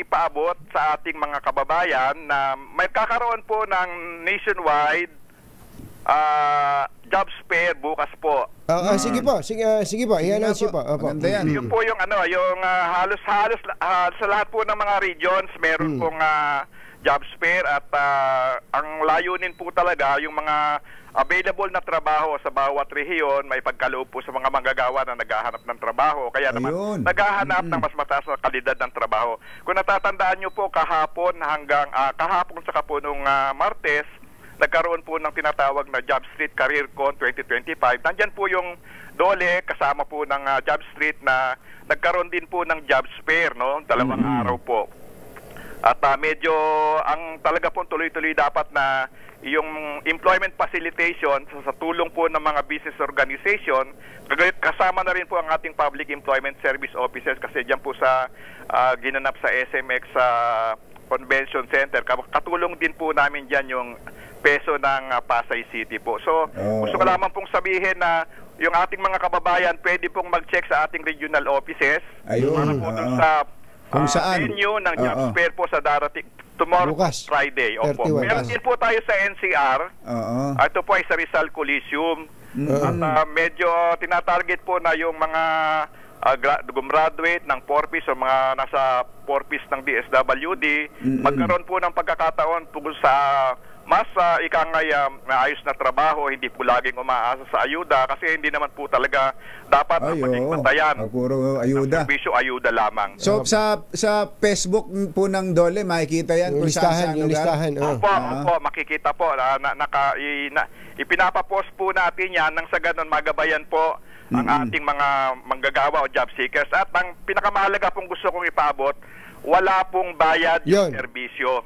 ipaabot sa ating mga kababayan na may kakaroon po ng nationwide jobs fair bukas po. Sige po. Sige po. I-announce po. Maganda yan. Yun po yung yung halos sa lahat po ng mga regions meron pong jobs fair at ang layunin po talaga yung mga available na trabaho sa bawat rehiyon may pagkaloob po sa mga manggagawa na naghahanap ng trabaho. Kaya naman naghahanap ng mas mataas na kalidad ng trabaho. Kung natatandaan nyo po kahapon hanggang kahapon sa nung Martes, nagkaroon po ng tinatawag na Job Street Career Con 2025. Nandyan po yung DOLE kasama po ng Job Street na nagkaroon din po ng jobs fair, no? 2 araw po. At medyo ang talaga po tuloy-tuloy dapat na yung employment facilitation sa tulong po ng mga business organization, kasama na rin po ang ating Public Employment Service Offices kasi dyan po sa ginanap sa SMX Convention Center. Katulong din po namin dyan yung peso ng Pasay City po. So, gusto ko lamang pong sabihin na yung ating mga kababayan pwede pong mag-check sa ating regional offices para po dun sa venue ng job fair po sa darating tomorrow Bukas, Friday. Opo. 31. Meron din po tayo sa NCR. Ito po ay sa Rizal Coliseum. At medyo tinatarget po na yung mga gumraduate ng 4Ps o mga nasa 4Ps ng DSWD, magkaroon po ng pagkakataon tungkol sa mas maayos na trabaho, hindi po laging umaasa sa ayuda kasi hindi naman po talaga dapat maging batayan. Puro ayuda. Serbisyo, ayuda lamang. So sa Facebook po ng DOLE makikita yan kung saan listahan. Opo, makikita po. Ipinapapost po natin yan nang sa ganun magabayan po ang ating mga manggagawa o job seekers. At ang pinakamahalaga pong gusto kong ipaabot, wala pong bayad yung serbisyo.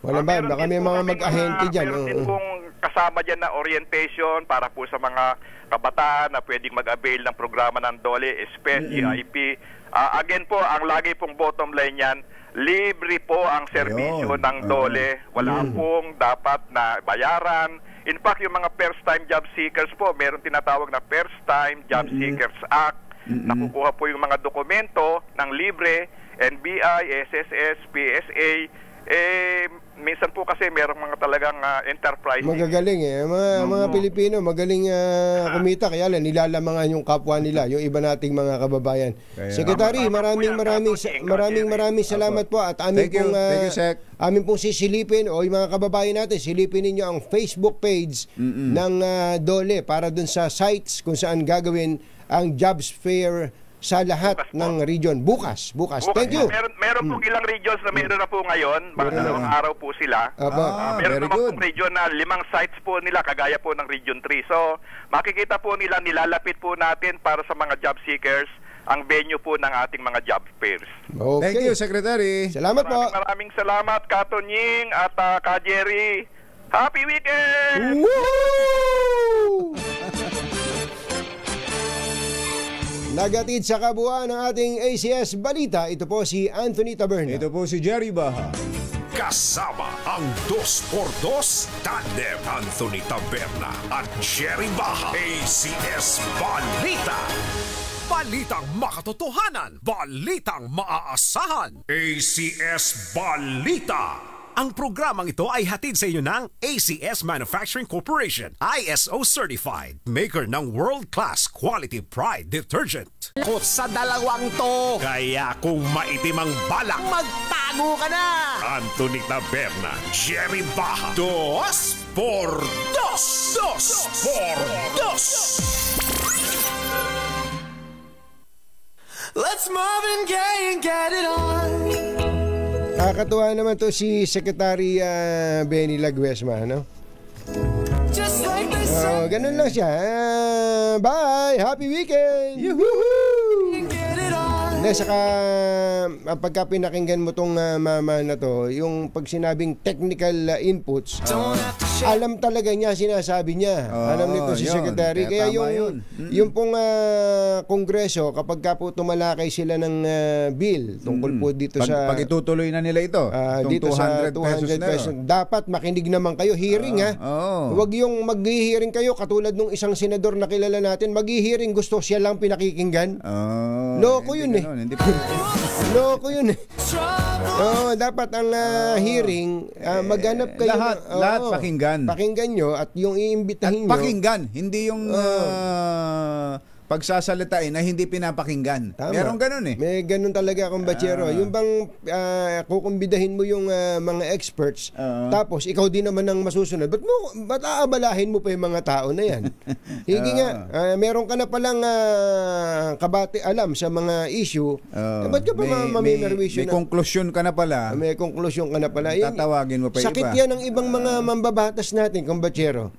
Wala ba? Baka may mga mag-ahente dyan. Meron din pong kasama dyan na orientation para po sa mga kabataan na pwedeng mag-avail ng programa ng DOLE, SPED, EIP. Again po, ang lagi pong bottom line yan, libre po ang serbisyo ng DOLE. Wala pong dapat na bayaran. In fact, yung mga first-time job seekers po, meron tinatawag na First-Time Job Seekers Act. Nakukuha po yung mga dokumento ng libre, NBI, SSS, PSA. Minsan po kasi merong mga talagang enterprise. Magagaling mga Pilipino, magaling kumita, kaya lang nilalamangan yung kapwa nila, yung iba nating mga kababayan. Secretary, maraming salamat po at amin pong sisilipin o yung mga kababayan natin, silipin ninyo ang Facebook page ng DOLE para dun sa sites kung saan gagawin ang jobs fair sa lahat ng region. Bukas. Thank you. Meron pong ilang regions na meron na po ngayon. Dalawang araw po sila. Meron naman pong region na 5 sites po nila, kagaya po ng Region 3. So, makikita po nila, nilalapit po natin para sa mga job seekers ang venue po ng ating mga job fairs. Okay. Thank you, Secretary. Salamat po. Maraming salamat, Katonying at Ka Jerry. Happy weekend! Woo! Nagatid sa kabuuan ng ating ACS Balita, ito po si Anthony Taberna. Ito po si Jerry Baha. Kasama ang 2x2 tandem Anthony Taberna at Jerry Baha. ACS Balita. Balitang makatotohanan. Balitang maaasahan. ACS Balita. Ang programang ito ay hatid sa inyo ng ACS Manufacturing Corporation, ISO certified, maker ng world-class quality Pride detergent. Kot sa dalawang to, kaya kung maitim ang balak, magtago ka na! Anthony Taberna, Jerry Baha, 2x2. 2x2. Let's Marvin Gaye and get it on. Nakakatuwa naman to si Secretary Benny Laguesma, no? Just like they say. Ganun lang siya. Bye! Happy weekend! Get it on. Dahil saka pagka pinakinggan mo tong mama na to, yung pag sinabing technical inputs, alam talaga niya, sinasabi niya. Alam nito si yun. Secretary. Kaya Kaya tama yung pong Kongreso, kapag ka po tumalakay sila ng bill tungkol po dito Pag itutuloy na nila ito, itong dito 200 sa 200 pesos, dapat makinig naman kayo. Hearing Huwag yung mag-hearing kayo katulad nung isang senador na kilala natin, mag-hearing gusto siya lang pinakikinggan. Loko yun Loko yun dapat ang hearing, maghanap kayo. Lahat pakinggan. Pakinggan nyo at yung iimbitahin nyo. Pakinggan, hindi yung pagsasalitain na hindi pinapakinggan. Tama. Meron ganun May ganun talaga akong batsero. Yung bang kukumbidahin mo yung mga experts, tapos ikaw din naman ang masusunod. Ba't aabalahin mo pa yung mga tao na yan? Higi nga, meron ka na palang kabati alam sa mga issue. Ba't ka pa mamimerwisyo may konklusyon ka na pala. May konklusyon ka na pala. Tatawagin mo pa sakit iba. yan ng ibang mga mambabatas natin, kumbatsero.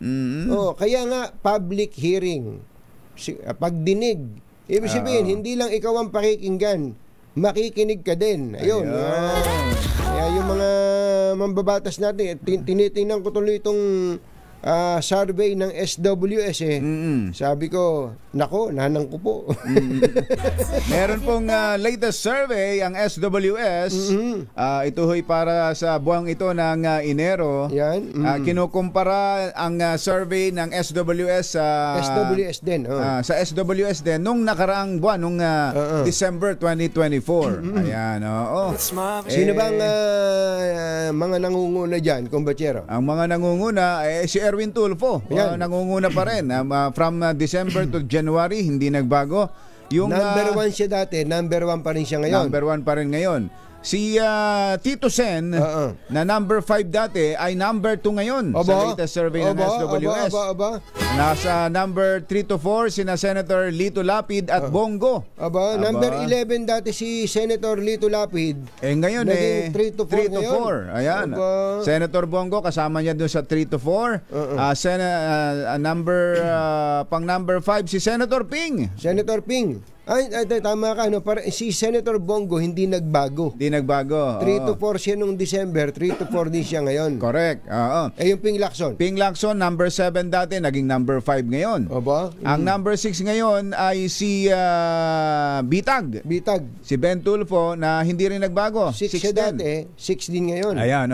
Kaya nga, public hearing. Pagdinig. Ibig sabihin, hindi lang ikaw ang pakikinggan, makikinig ka din. Ayun. Kaya yung mga mambabatas natin, tinitingnan ko tuloy itong survey ng SWS Sabi ko, nako, nanang ko po. Meron pong latest survey ang SWS. Ito ho'y para sa buwang ito ng Enero. Yan. Kinukumpara ang survey ng SWS SWS din. sa SWS din nung nakaraang buwan, nung December 2024. Ayan, Sino bang mga nangunguna dyan, kumbatsero? Ang mga nangunguna, si Erwin Tulfo, nangunguna pa rin. From December to January, hindi nagbago. Yung, number 1 siya dati, number 1 pa rin siya ngayon. Number 1 pa rin ngayon. Si Tito Sen, na number 5 dati, ay number 2 ngayon sa latest survey ng SWS. Nasa number 3 to 4, sina Senator Lito Lapid at Bongo. Number 11 dati si Senator Lito Lapid. Ngayon naging 3 to 4 ngayon. Ayan. Senator Bongo, kasama niya doon sa 3 to 4. Pang number 5, si Senator Ping. Senator Ping. Ay, tama ka, si Senator Bongo hindi nagbago. Hindi nagbago. 3 to 4 siya nung December, 3 to 4 din siya ngayon. Correct. Yung Ping Lacson. Ping Lacson, number 7 dati, naging number 5 ngayon. Ang number 6 ngayon ay si Bitag. Si Ben Tulfo, na hindi rin nagbago. 6 siya dati, 6 din ngayon. Ayan,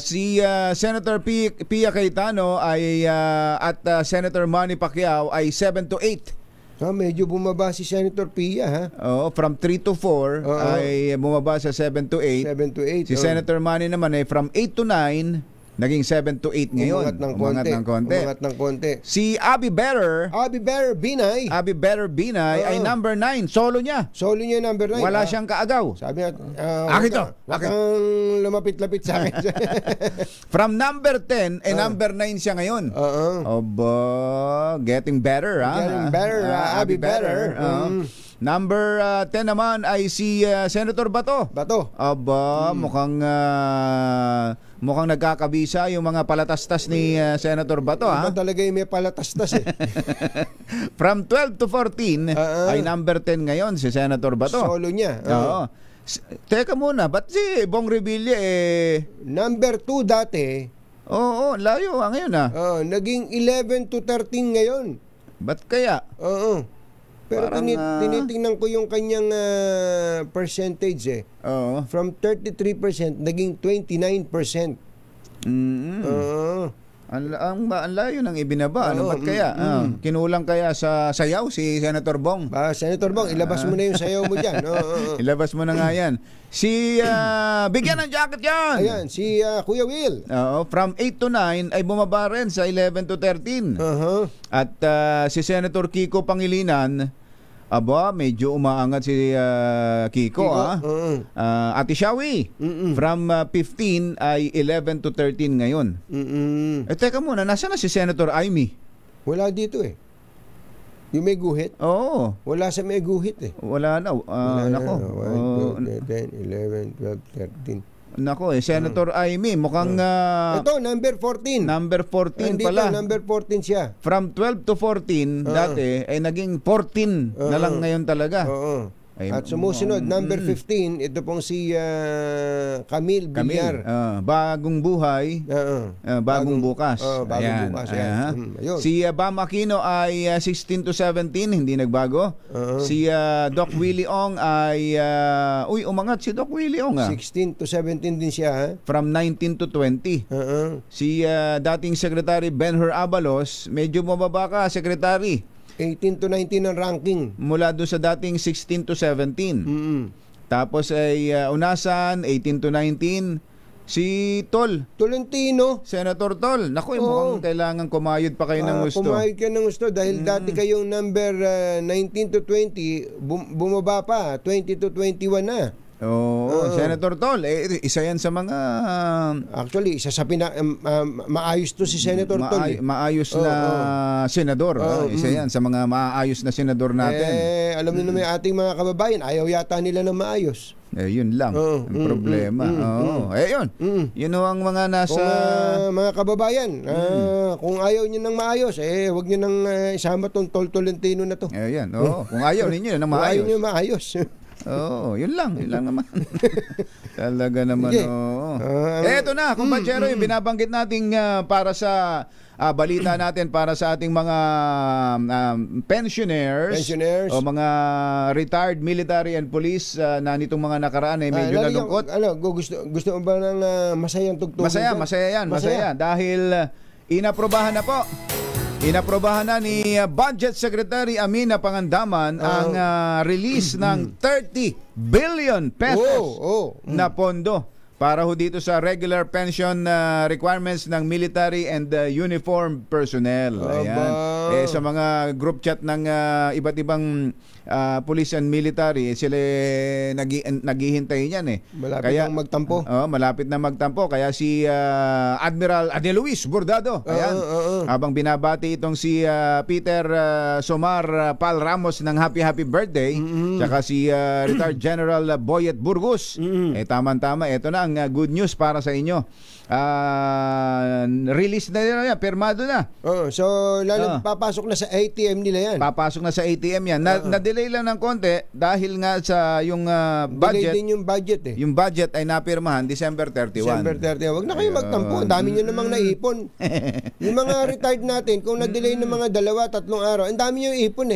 si Senator Pia Cayetano ay at Senator Manny Pacquiao ay 7 to 8. Medyo bumaba si Senator Pia, from 3 to 4 ay bumaba sa 7 to 8. 7 to 8. Si Senator Manny naman ay from 8 to 9, naging 7 to 8 ngayon. Umangat ng konti. Si Abby Better Binay ay number 9. Solo niya number 9. Wala siyang kaagaw. Sabi niya, akin to. Wag kang lumapit-lapit sa akin. From number 10, number 9 siya ngayon. Getting better, Getting better, Abby Better. Number 10 naman ay si Senator Bato. Mukhang nagkakabisa yung mga palatastas ni Senator Bato. Iba talaga yung may palatastas From 12 to 14 ay number 10 ngayon si Senator Bato. Solo niya. Teka muna, ba't si Bong Revilla number 2 dati? Layo ngayon naging 11 to 13 ngayon. Ba't kaya? Pero tinitingnan ko yung kanyang percentage From 33% naging 29%. Ang layo ng ibinaba. Ba't kaya? Kinulang kaya sa sayaw si Senator Bong? Senator Bong, ilabas mo na yung sayaw mo dyan. Ilabas mo na nga yan. Bigyan ng jacket yan! Ayan, si Kuya Will. From 8 to 9 ay bumaba rin sa 11 to 13. At si Senator Kiko Pangilinan, medyo umaangat si Kiko. Ate Shawi, from 15 ay 11 to 13 ngayon. Teka muna, nasaan na si Senator Amy? Wala dito Yung may guhit? Wala sa may guhit Wala na. Nako. 10, 11, 12, 13. Nako Senator Amy, mukhang ito, number 14. Number 14 pala. Number 14 siya. From 12 to 14 dati ay naging 14 na lang ngayon talaga. At sumusunod, number 15, ito pong si Camille Villar. Bagong buhay, bagong bukas. Bagong bukas. Ayun. Si Bam Aquino ay 16 to 17, hindi nagbago. Si Doc Willie Ong ay, umangat si Doc Willie Ong. 16 to 17 din siya. From 19 to 20. Si dating Secretary Benhur Abalos, medyo mababa ka, Secretary. 18 to 19 ang ranking. Mula doon sa dating 16 to 17. Tapos ay Unasan, 18 to 19. Si Tolentino. Senator Tol. Naku, mukhang kailangan kumayod pa kayo ng gusto. Kumayod ka ng gusto dahil dati kayong number 19 to 20, bumaba pa, 20 to 21 na. Senator Tol, isa yan sa mga... Actually, isa sa maayos to si Senator Tol. Maayos na senador. Isa yan sa mga maayos na senador natin. Alam niyo naman ating mga kababayan, ayaw yata nila ng maayos. Yun lang ang problema. Yun ang mga nasa... mga kababayan, kung ayaw niyo ng maayos, wag niyo nang isama tong Tolentino na to. Kung ayaw ninyo ng maayos. Kung ayaw niyo maayos. Yun lang naman. Talaga naman. Eto na, kumpatsero, yung binabanggit nating para sa balita natin para sa ating mga pensioners o mga retired military and police na nitong mga nakaraan ay medyo nalungkot. Gusto mo ba ng masayang tugtugin? Masaya. Dahil inaprobahan na po. Inaprobahan na ni Budget Secretary Amina Pangandaman ang release ng 30 billion pesos na pondo para ho dito sa regular pension requirements ng military and uniformed personnel. Ayan. Sa mga group chat ng iba't ibang police and military, sila naghihintay niyan Malapit na magtampo. Malapit na magtampo. Kaya si Admiral Adeluis Bordado, ayan, habang binabati itong si Peter Somar Pal Ramos ng happy birthday, tsaka si retired General Boyet Burgos. Tama-tama, ito na ang good news para sa inyo. Release na yan, pirmado na. So papasok na sa ATM nila yan. Papasok na sa ATM yan. Na-delay lang ng konti dahil nga sa yung budget. Delay din yung budget Yung budget ay napirmahan December 31. December 31. Wag na kayo magtampo. Ang dami nyo namang naipon. Yung mga retired natin, kung na-delay ng mga 2-3 araw, ang dami nyo ipon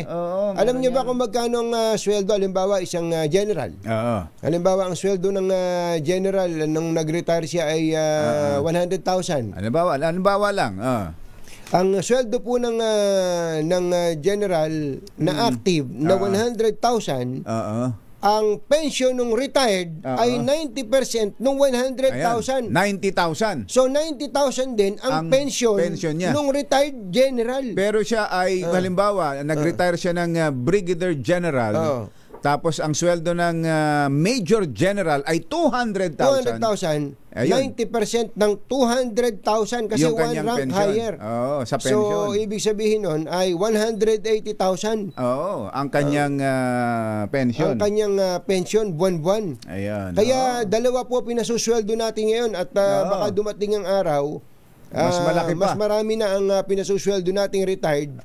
Alam nyo ba kung magkano ang sweldo? Halimbawa, isang general. Halimbawa, ang sweldo ng general nung nag-retire siya ay 100,000. Halimbawa lang. Ang sweldo po ng general na active na 100,000, ang pension ng retired ay 90% ng 100,000. 90,000. So 90,000 din ang pension niya ng retired general. Pero siya ay halimbawa nag-retire siya ng brigadier general. Tapos ang sweldo ng Major General ay 200,000. 90% ng 200,000 kasi yung one rank pension. higher. Sa pension. So, ibig sabihin nun ay 180,000. Ang kanyang pension. Ang kanyang pension buwan-buwan. Ayan. Kaya dalawa po pinasusweldo natin ngayon at baka dumating ang araw, mas malaki pa. Mas marami na ang pinasusweldo nating retired.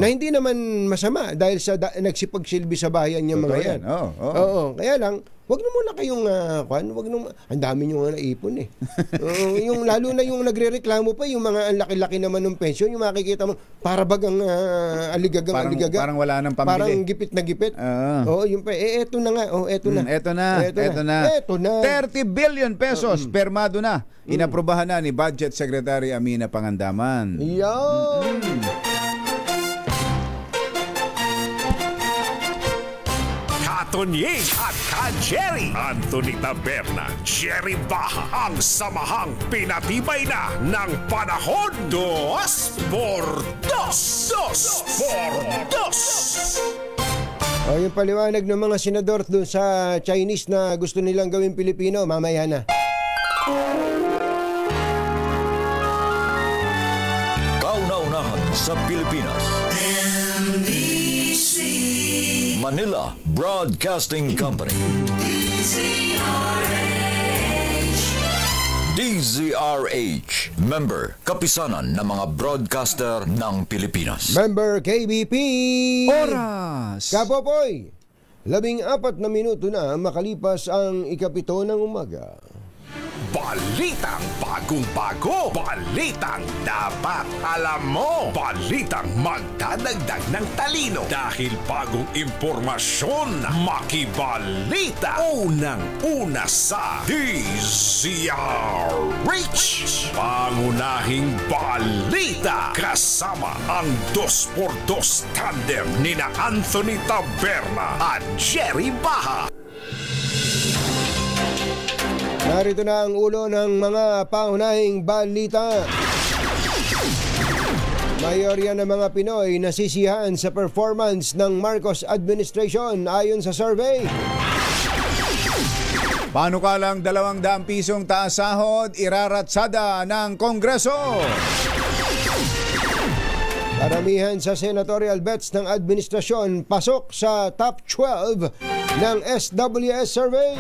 Na hindi naman masama dahil sa nagsipagsilbi sa bayan niya mga yan. Kaya lang, wag na muna kayong ang dami nyo nga naipon yung lalo na yung nagrereklamo pa yung mga ang laki-laki naman ng pension, yung makikita mo para bagang aligagang parang wala nang pambili. Parang gipit na gipit. Yung pa eto na nga. Eto na. 30 billion pesos permado na. Inaprobahan na ni Budget Secretary Amina Pangandaman. Tonying at Ka-Jerry. Anthony Taberna, Jerry Baha, ang samahang pinatibay na ng panahon. 2x2. Yung paliwanag ng mga senador doon sa Chinese na gusto nilang gawin Pilipino, mamaya na. Kauna-unahan sa Pilipinas. Manila Broadcasting Company. DZRH. Member, kapisanan ng mga broadcaster ng Pilipinas. Member KBP. Oras. Kapopoy. 14 na minuto na makalipas ang 7 ng umaga. Balitang bagong-bago. Balitang dapat alam mo. Balitang magdadagdag ng talino. Dahil bagong impormasyon, makibalita. Unang-una sa DZRH. Pangunahing balita. Kasama ang 2x2 tandem nina Anthony Taberna at Jerry Baha. Narito na ang ulo ng mga pangunahing balita. Mayorya ng mga Pinoy nasisiyahan sa performance ng Marcos administration ayon sa survey. Panukalang 200 pisong taas sahod iraratsada ng Kongreso. Karamihan sa senatorial bets ng administrasyon pasok sa top 12 ng SWS survey.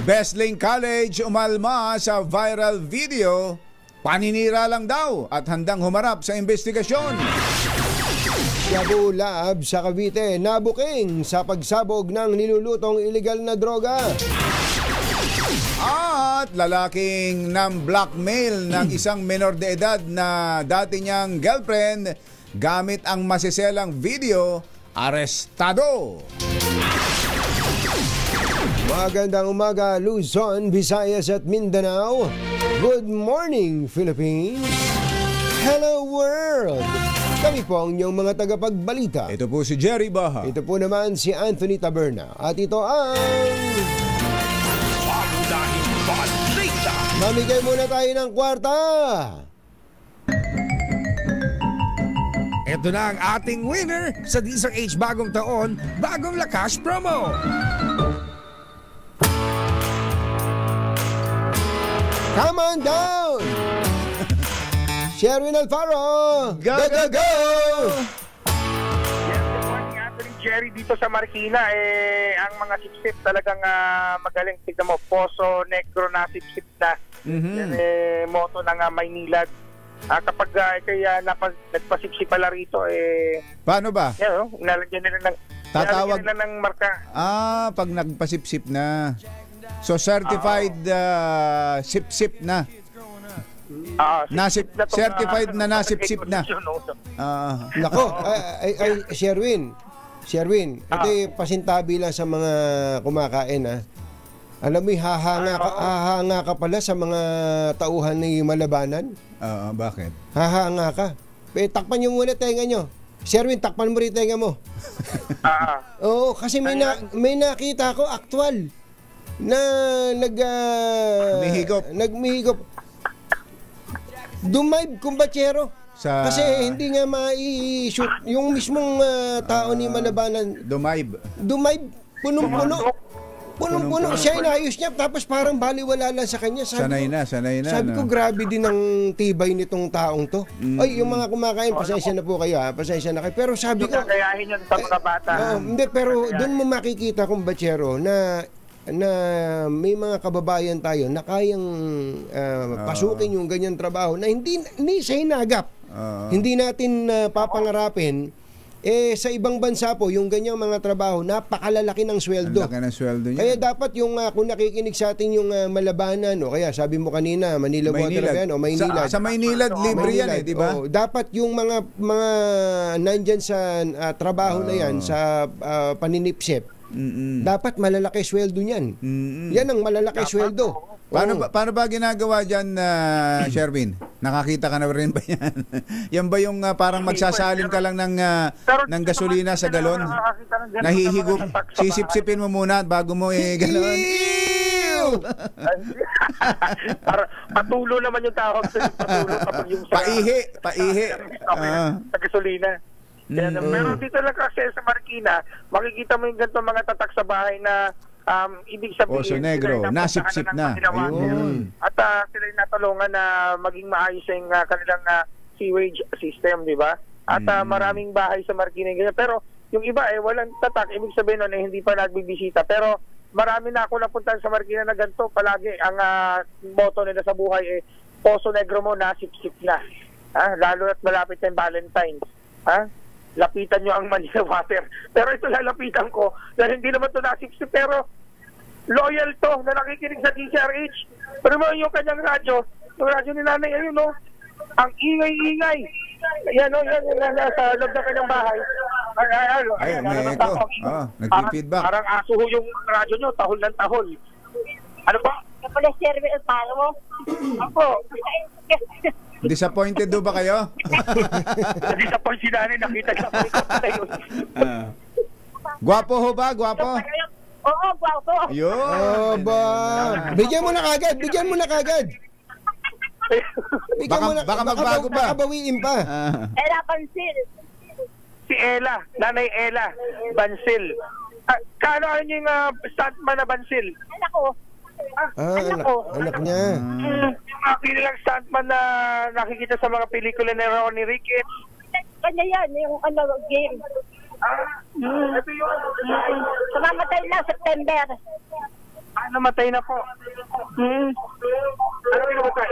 Besling College umalma sa viral video. Paninira lang daw at handang humarap sa investigasyon. Shabu Lab sa Cavite nabuking sa pagsabog ng nilulutong iligal na droga. At lalaking nam-blackmail ng isang menor de edad na dati niyang girlfriend gamit ang masiselang video, arestado. Magandang umaga, Luzon, Visayas at Mindanao. Good morning, Philippines. Hello, world. Kami po ang inyong mga tagapagbalita. Ito po si Jerry Baha. Ito po naman si Anthony Taberna. At ito ang... Pangunahing balita. Mamigay muna tayo ng kwarta. Ito na ang ating winner sa DZRH Bagong Taon, Bagong Lakas Promo. Come on down! Sherwin Alfaro! Go, go, go! Yes, good morning, Anthony, Jerry, dito sa Marikina. Ang mga sip-sip talagang magaling. Tignan mo, Poso Negro na sip-sip na. Moto ng Maynilad. Kapag kaya nagpasip-sip pala rito, paano ba? Nalagyan nila ng Tatawag nila ng marka. Pag nagpasip-sip na. So certified sip-sip na. Certified na nasip-sip na. Nako, Sherwin, ito pasintabi lang sa mga kumakain. Alam mo, hahanga ka pala sa mga tauhan ng Malabanan. Bakit? Hahanga ka. Takpan nyo muna tenga nyo. Sherwin, takpan mo rin tenga mo. Oo, kasi may nakita ko actual na nagmihigop. Dumayb kumbatsero. Kasi hindi nga mai-shoot yung mismong tao ni Malabanan. Dumayb. Punong-puno. Siya inayos niya tapos parang baliwala lang sa kanya. Sanay na. Sabi ko, grabe din ang tibay nitong taong to. Ay, yung mga kumakain, pasensya na po kayo. Pasensya na kayo. Pero sabi ko, kakayahin yun sa mga bata. Hindi, pero doon mo makikita kumbatsero na may mga kababayan tayo na kayang pasukin yung ganyang trabaho na hindi siya hinagap. Hindi natin papangarapin. Sa ibang bansa po, yung ganyang mga trabaho, napakalalaki ng sweldo. Ang laki ng sweldo niya. Kaya dapat yung, kung nakikinig sa atin yung Malabanan, o kaya sabi mo kanina, Manila Water yan, o Maynilad. Sa Maynilad, libre yan di ba? Dapat yung mga nandyan sa trabaho na yan, sa paninipsip, dapat malalaki sweldo niyan. Yan ang malalaki sweldo. Paano ba ginagawa dyan, Sherwin? Nakakita ka na rin ba yan? Yan ba yung parang magsasalin ka lang ng gasolina sa galon? Nahihigop? Sisip-sipin mo muna bago mo galon. Patulo naman yung tawag sa patulo kapag yung Paihi. Sa gasolina. Pero dito lang kasi sa Marikina, makikita mo yung ganito mga tatak sa bahay na ibig sabihin Poso Negro, nasip-sip na. Ayun. At sila yung natulungan na maging maayos yung kanilang sewage system, di ba? At maraming bahay sa Marikina ganyan. Pero yung iba walang tatak, ibig sabihin nun hindi pa nagbibisita. Pero marami na ako napuntahan sa Marikina na ganito. Palagi ang motto nila sa buhay Poso Negro mo, nasip-sip na. Lalo at malapit na yung Valentine's. lapitan nyo ang Manila Water. Pero ito lalapitan ko dahil hindi naman ito na-60 pero loyal to na nakikinig sa DCRH. Pero mo yung kanyang radyo, yung radyo ni nanay, ayun no, ang ingay-ingay. Yan o, yan sa loob ng kanyang bahay. Ay, may echo. Nag-feedback. Parang aso ho yung radyo nyo, tahol ng tahol. Ano ba? Kapala server ang palo mo? Ako. Disappointed do ba kayo? Disappointed si nanay, nakita siya pa yun. Gwapo ho ba? Gwapo? Oo, gwapo. Yun. ba? Bigyan mo na kagad. Baka magbago pa. Baka bawiin pa. Ella Bansil. Si Ella, nanay Ella Bansil. Kano yung stuntman na Bansil? Anak ko. Anak niya. Yung mga kinilang stuntman na nakikita sa mga pelikula ni Ronnie Ricketts. Kanya yan, yung game. Ito yun. Kumamatay na September. Namatay na po. Ano yung namatay?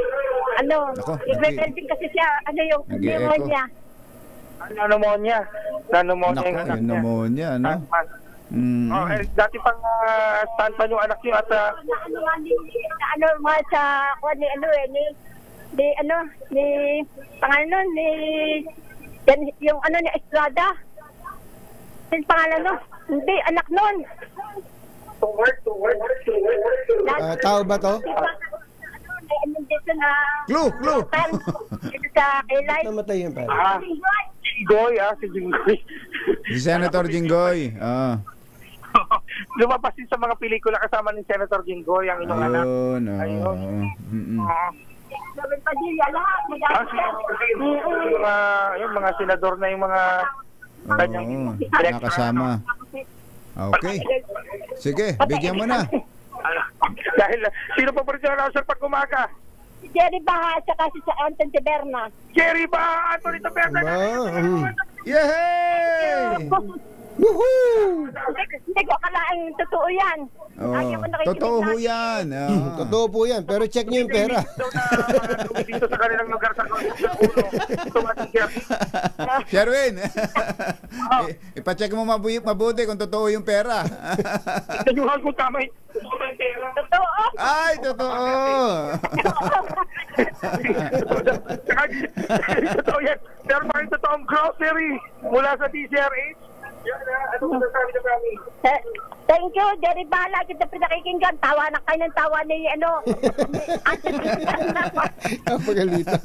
Nagre-rending kasi siya, yung pneumonia. Pneumonia yung anak niya. Pneumonia, no? Dati pang stuntman yung anak niyo at ni Estrada. Yung pangalan nun? Hindi, anak nun. Tao ba to? Dito na... Clue! Dito sa Elite. Namatay yun pa. Si Jinggoy. Si Senator Jinggoy. Lumabas din sa mga pelikula kasama ni Senator Jinggoy ang inyong anak. Ayun. Yung mga senador na yung mga kanyang nakasama. Okay. Sige, bigyan mo na. Dahil sino pa rin yung announcer pag umaga? Si Jerry Baha at saka si Anton Taberna. Jerry Baha, Anthony Taberna. Yay! Woohoo! Hindi ko akalaing totoo yan. Totoo po yan. Totoo po yan, pero check nyo yung pera. Dito sa kanilang lugar sa Sherwin, ipacheck mo mabuti kung totoo yung pera. Itanюhan ko tama yung pera. Totoo. Ay, totoo. Totoo yan. Pero bakit totoong grocery mula sa DCRH? Thank you, Jerry Bala. Kita pinakikinggan. Tawa na kayo ng tawa ni Pagalita.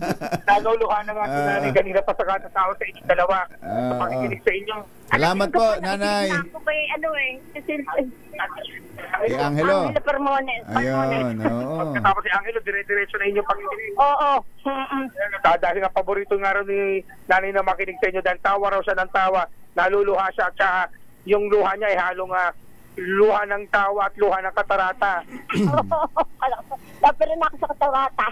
Naluluhan na nga si nanay kanina pa sa tao sa inyong dalawa. Sa pakikinig sa inyo. Salamat po, nanay. Ako kay Angelo. Angelo Permones. Ayun, oo. Tapos si Angelo, dire-diretso na inyong pakikinig. Oo. Dahil nga paborito nga rin ni nanay na makinig sa inyo dahil tawa raw siya ng tawa. Naluluha siya at saka yung luha niya ay halong luha ng tawa at luha ng katarata. Dapat rin ako sa katarata.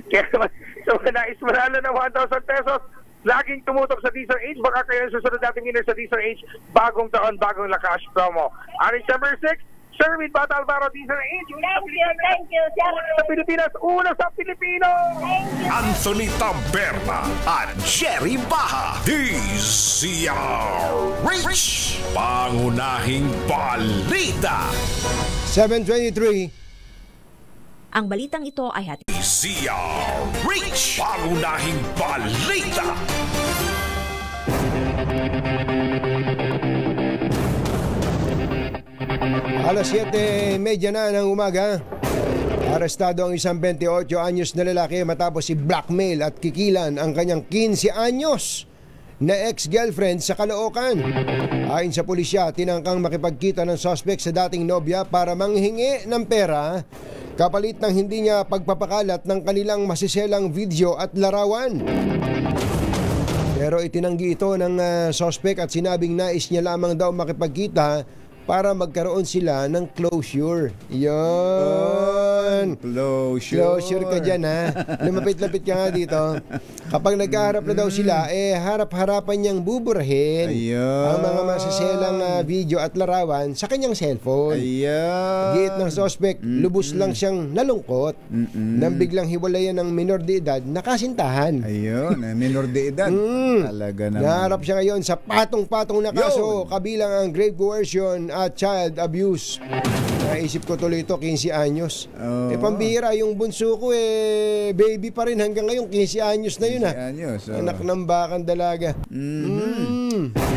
Kaya naman, so nais manalo ng 1,000 pesos. Laging tumutok sa DCRH. Baka kayo susunod natin winner sa DCRH. Bagong taon, bagong lakas promo. December 6, Sherwin Bata Alvaro, DCRH. Thank you, sir. Sa Pilipinas, una sa Pilipino. Anthony Taberna at Jerry Baha. DCRH. Pangunahing balita. 7:23. Ang balitang ito ay hatid. DCRH. Pangunahing balita. Alas 7:30 na ng umaga. Arestado ang isang 28 anyos na lalaki matapos i-blackmail at kikilan ang kanyang 15 anyos na ex-girlfriend sa Caloocan. Ayon sa pulisya, tinangkang makipagkita ng suspect sa dating nobya para manghingi ng pera kapalit ng hindi niya pagpapakalat ng kanilang masiselang video at larawan. Pero itinanggi ito ng suspect at sinabing nais niya lamang daw makipagkita para magkaroon sila ng closure. Yun. Closure ka dyan, ha? Lumapit-lapit ka nga dito. Kapag nagkaharap na daw sila, harap-harapan niyang buburahin ang mga masaselang video at larawan sa kanyang cellphone. Giit ng suspect, lubos lang siyang nalungkot nang biglang hiwalayan ng minor de edad na kasintahan. Ayun, minor de edad. Talaga naman. Naharap siya ngayon sa patong-patong na kaso, kabilang ang grave coercion at child abuse. Naisip ko tuloy ito, 15 anyos. Pambihira, yung bunso ko baby pa rin hanggang ngayon, 15 anyos na yun. Anak ng bakang dalaga.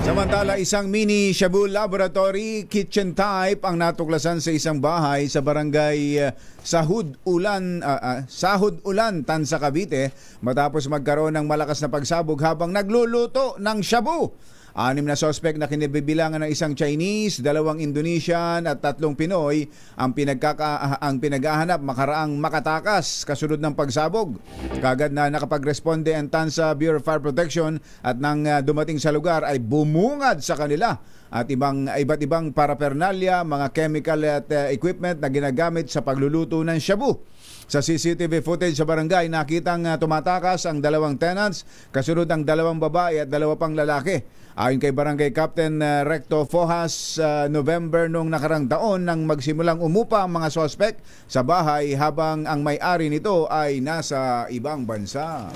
Samantala, isang mini Shabu laboratory kitchen type ang natuklasan sa isang bahay sa barangay Sahod Ulan, Tansa, Cavite, matapos magkaroon ng malakas na pagsabog habang nagluluto ng shabu. 6 na suspect na kinibibilangan ng isang Chinese, 2 Indonesian at 3 Pinoy ang pinaghahanap makaraang makatakas kasunod ng pagsabog. Kagad na nakapagresponde ang Tansa Bureau of Fire Protection at nang dumating sa lugar ay bumungad sa kanila at iba't ibang paraphernalia, mga chemical at equipment na ginagamit sa pagluluto ng shabu. Sa CCTV footage sa barangay, nakitang tumatakas ang 2 tenants, kasunod ang 2 babae at 2 pang lalaki. Ayon kay Barangay Captain Recto Fojas, November noong nakarang taon nang magsimulang umupa ang mga suspect sa bahay habang ang may-ari nito ay nasa ibang bansa.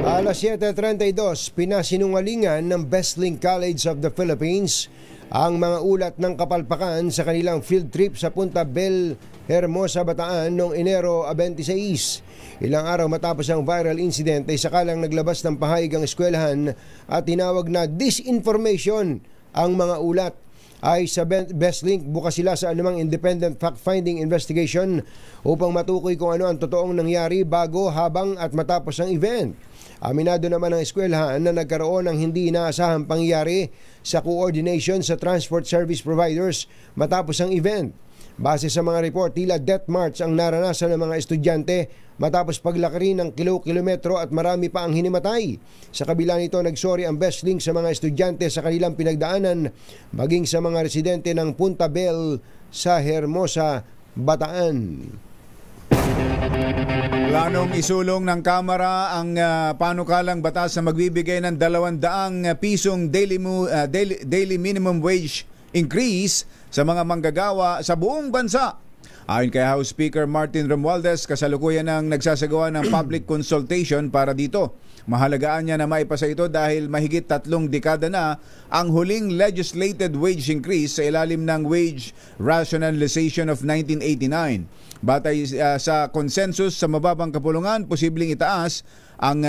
Alas 7:32, pinasinungalingan ng Besling College of the Philippines ang mga ulat ng kapalpakan sa kanilang field trip sa Punta Bel Hermosa, Bataan noong Enero 26. Ilang araw matapos ang viral incident ay sakalang naglabas ng pahayag ang eskwelahan at tinawag na disinformation ang mga ulat. Ay sa Bestlink, bukas sila sa anumang independent fact-finding investigation upang matukoy kung ano ang totoong nangyari bago, habang at matapos ang event. Aminado naman ang eskwelahan na nagkaroon ng hindi inaasahang pangyayari sa coordination sa transport service providers matapos ang event. Base sa mga report, tila death march ang naranasan ng mga estudyante matapos paglaki ng kilometro at marami pa ang hinimatay. Sa kabila nito, nagsorry ang Bestlink sa mga estudyante sa kanilang pinagdaanan, maging sa mga residente ng Punta Bel sa Hermosa, Bataan. Planong isulong ng Kamara ang panukalang batas na magbibigay ng 200 pisong daily minimum wage increase sa mga manggagawa sa buong bansa. Ayon kay House Speaker Martin Romualdez, kasalukuyan ng nagsasagawa ng public consultation para dito. Mahalagaan niya na maipasa ito dahil mahigit 3 dekada na ang huling legislated wage increase sa ilalim ng Wage Rationalization of 1989. Batay sa consensus sa mababang kapulungan, posibleng itaas ang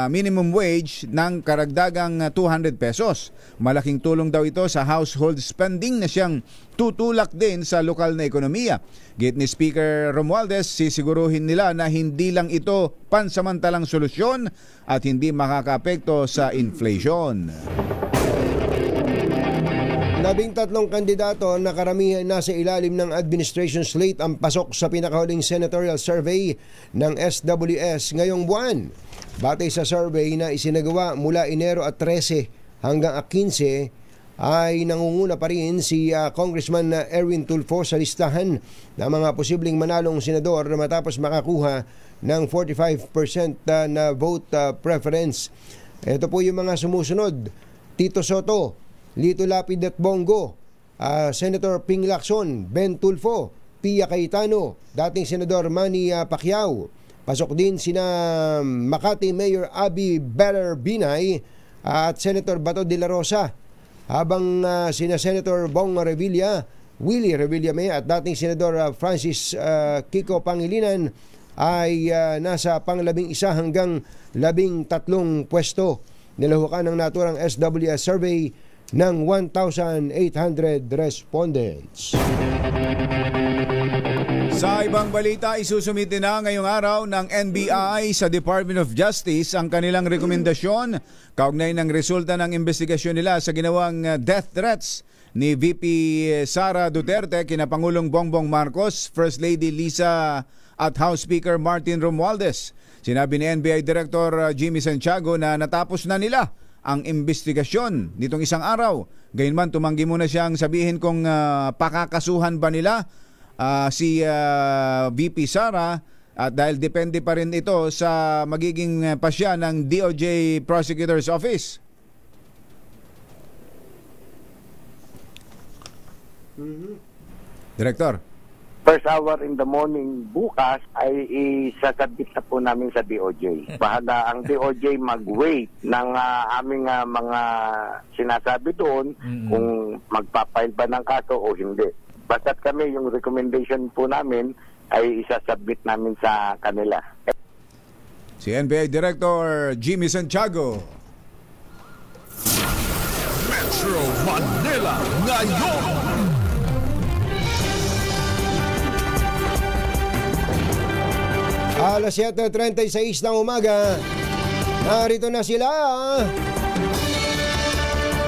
minimum wage ng karagdagang 200 pesos. Malaking tulong daw ito sa household spending na siyang tutulak din sa lokal na ekonomiya. Git ni Speaker Romualdez, sisiguruhin nila na hindi lang ito pansamantalang solusyon at hindi makakaapekto sa inflation. 13 kandidato na karamihan nasa ilalim ng administration slate ang pasok sa pinakahuling senatorial survey ng SWS ngayong buwan. Batay sa survey na isinagawa mula Enero 13 hanggang 15, ay nangunguna pa rin si Congressman Erwin Tulfo sa listahan ng mga posibleng manalong senador matapos makakuha ng 45% na vote preference. Ito po yung mga sumusunod: Tito Soto, Lito Lapid at Bongo, Senator Ping Lacson, Ben Tulfo, Pia Cayetano, dating Senador Manny Pacquiao. Pasok din sina Makati Mayor Abby Beller Binay at Senator Bato de la Rosa, habang sina Senator Bong Revilla, Willie Revillame at dating Senador Francis Kiko Pangilinan ay nasa pang-11 hanggang 13 pwesto. Nilahukan ng naturang SWS survey ng 1,800 respondents. Sa ibang balita, isusumite na ngayong araw ng NBI sa Department of Justice ang kanilang rekomendasyon kaugnay ng resulta ng investigasyon nila sa ginawang death threats ni VP Sara Duterte kina Pangulong Bongbong Marcos, First Lady Lisa at House Speaker Martin Romualdez. Sinabi ni NBI Director Jimmy Santiago na natapos na nila ang investigasyon nitong isang araw. Gayunman, tumanggi muna siyang sabihin kung pakakasuhan ba nila si VP Sara, at dahil depende pa rin ito sa magiging pasya ng DOJ Prosecutor's Office. Director. First hour in the morning bukas ay isasabit na po namin sa DOJ. Bahala ang DOJ mag-wait ng aming mga sinasabi doon kung magpapile ba ng kaso o hindi. Basta't kami, yung recommendation po namin ay isasabit namin sa kanila. Si NBI Director Jimmy Santiago. Metro Manila ngayon. Alas 7:36 ng umaga. Narito na sila.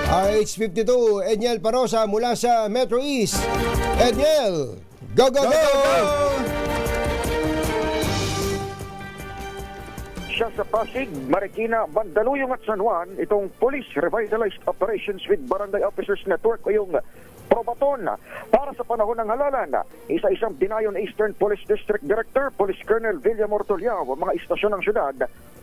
RH52, Edniel Parosa mula sa Metro East. Edniel, go, go, go! Siya sa Pasig, Marikina, Mandaluyong at San Juan, itong Police Revitalized Operations with Barangay Officers Network o yung Probaton. Para sa panahon ng halalan, isa-isang dinayon Eastern Police District Director, Police Colonel Villamor Mortoliao, mga istasyon ng syudad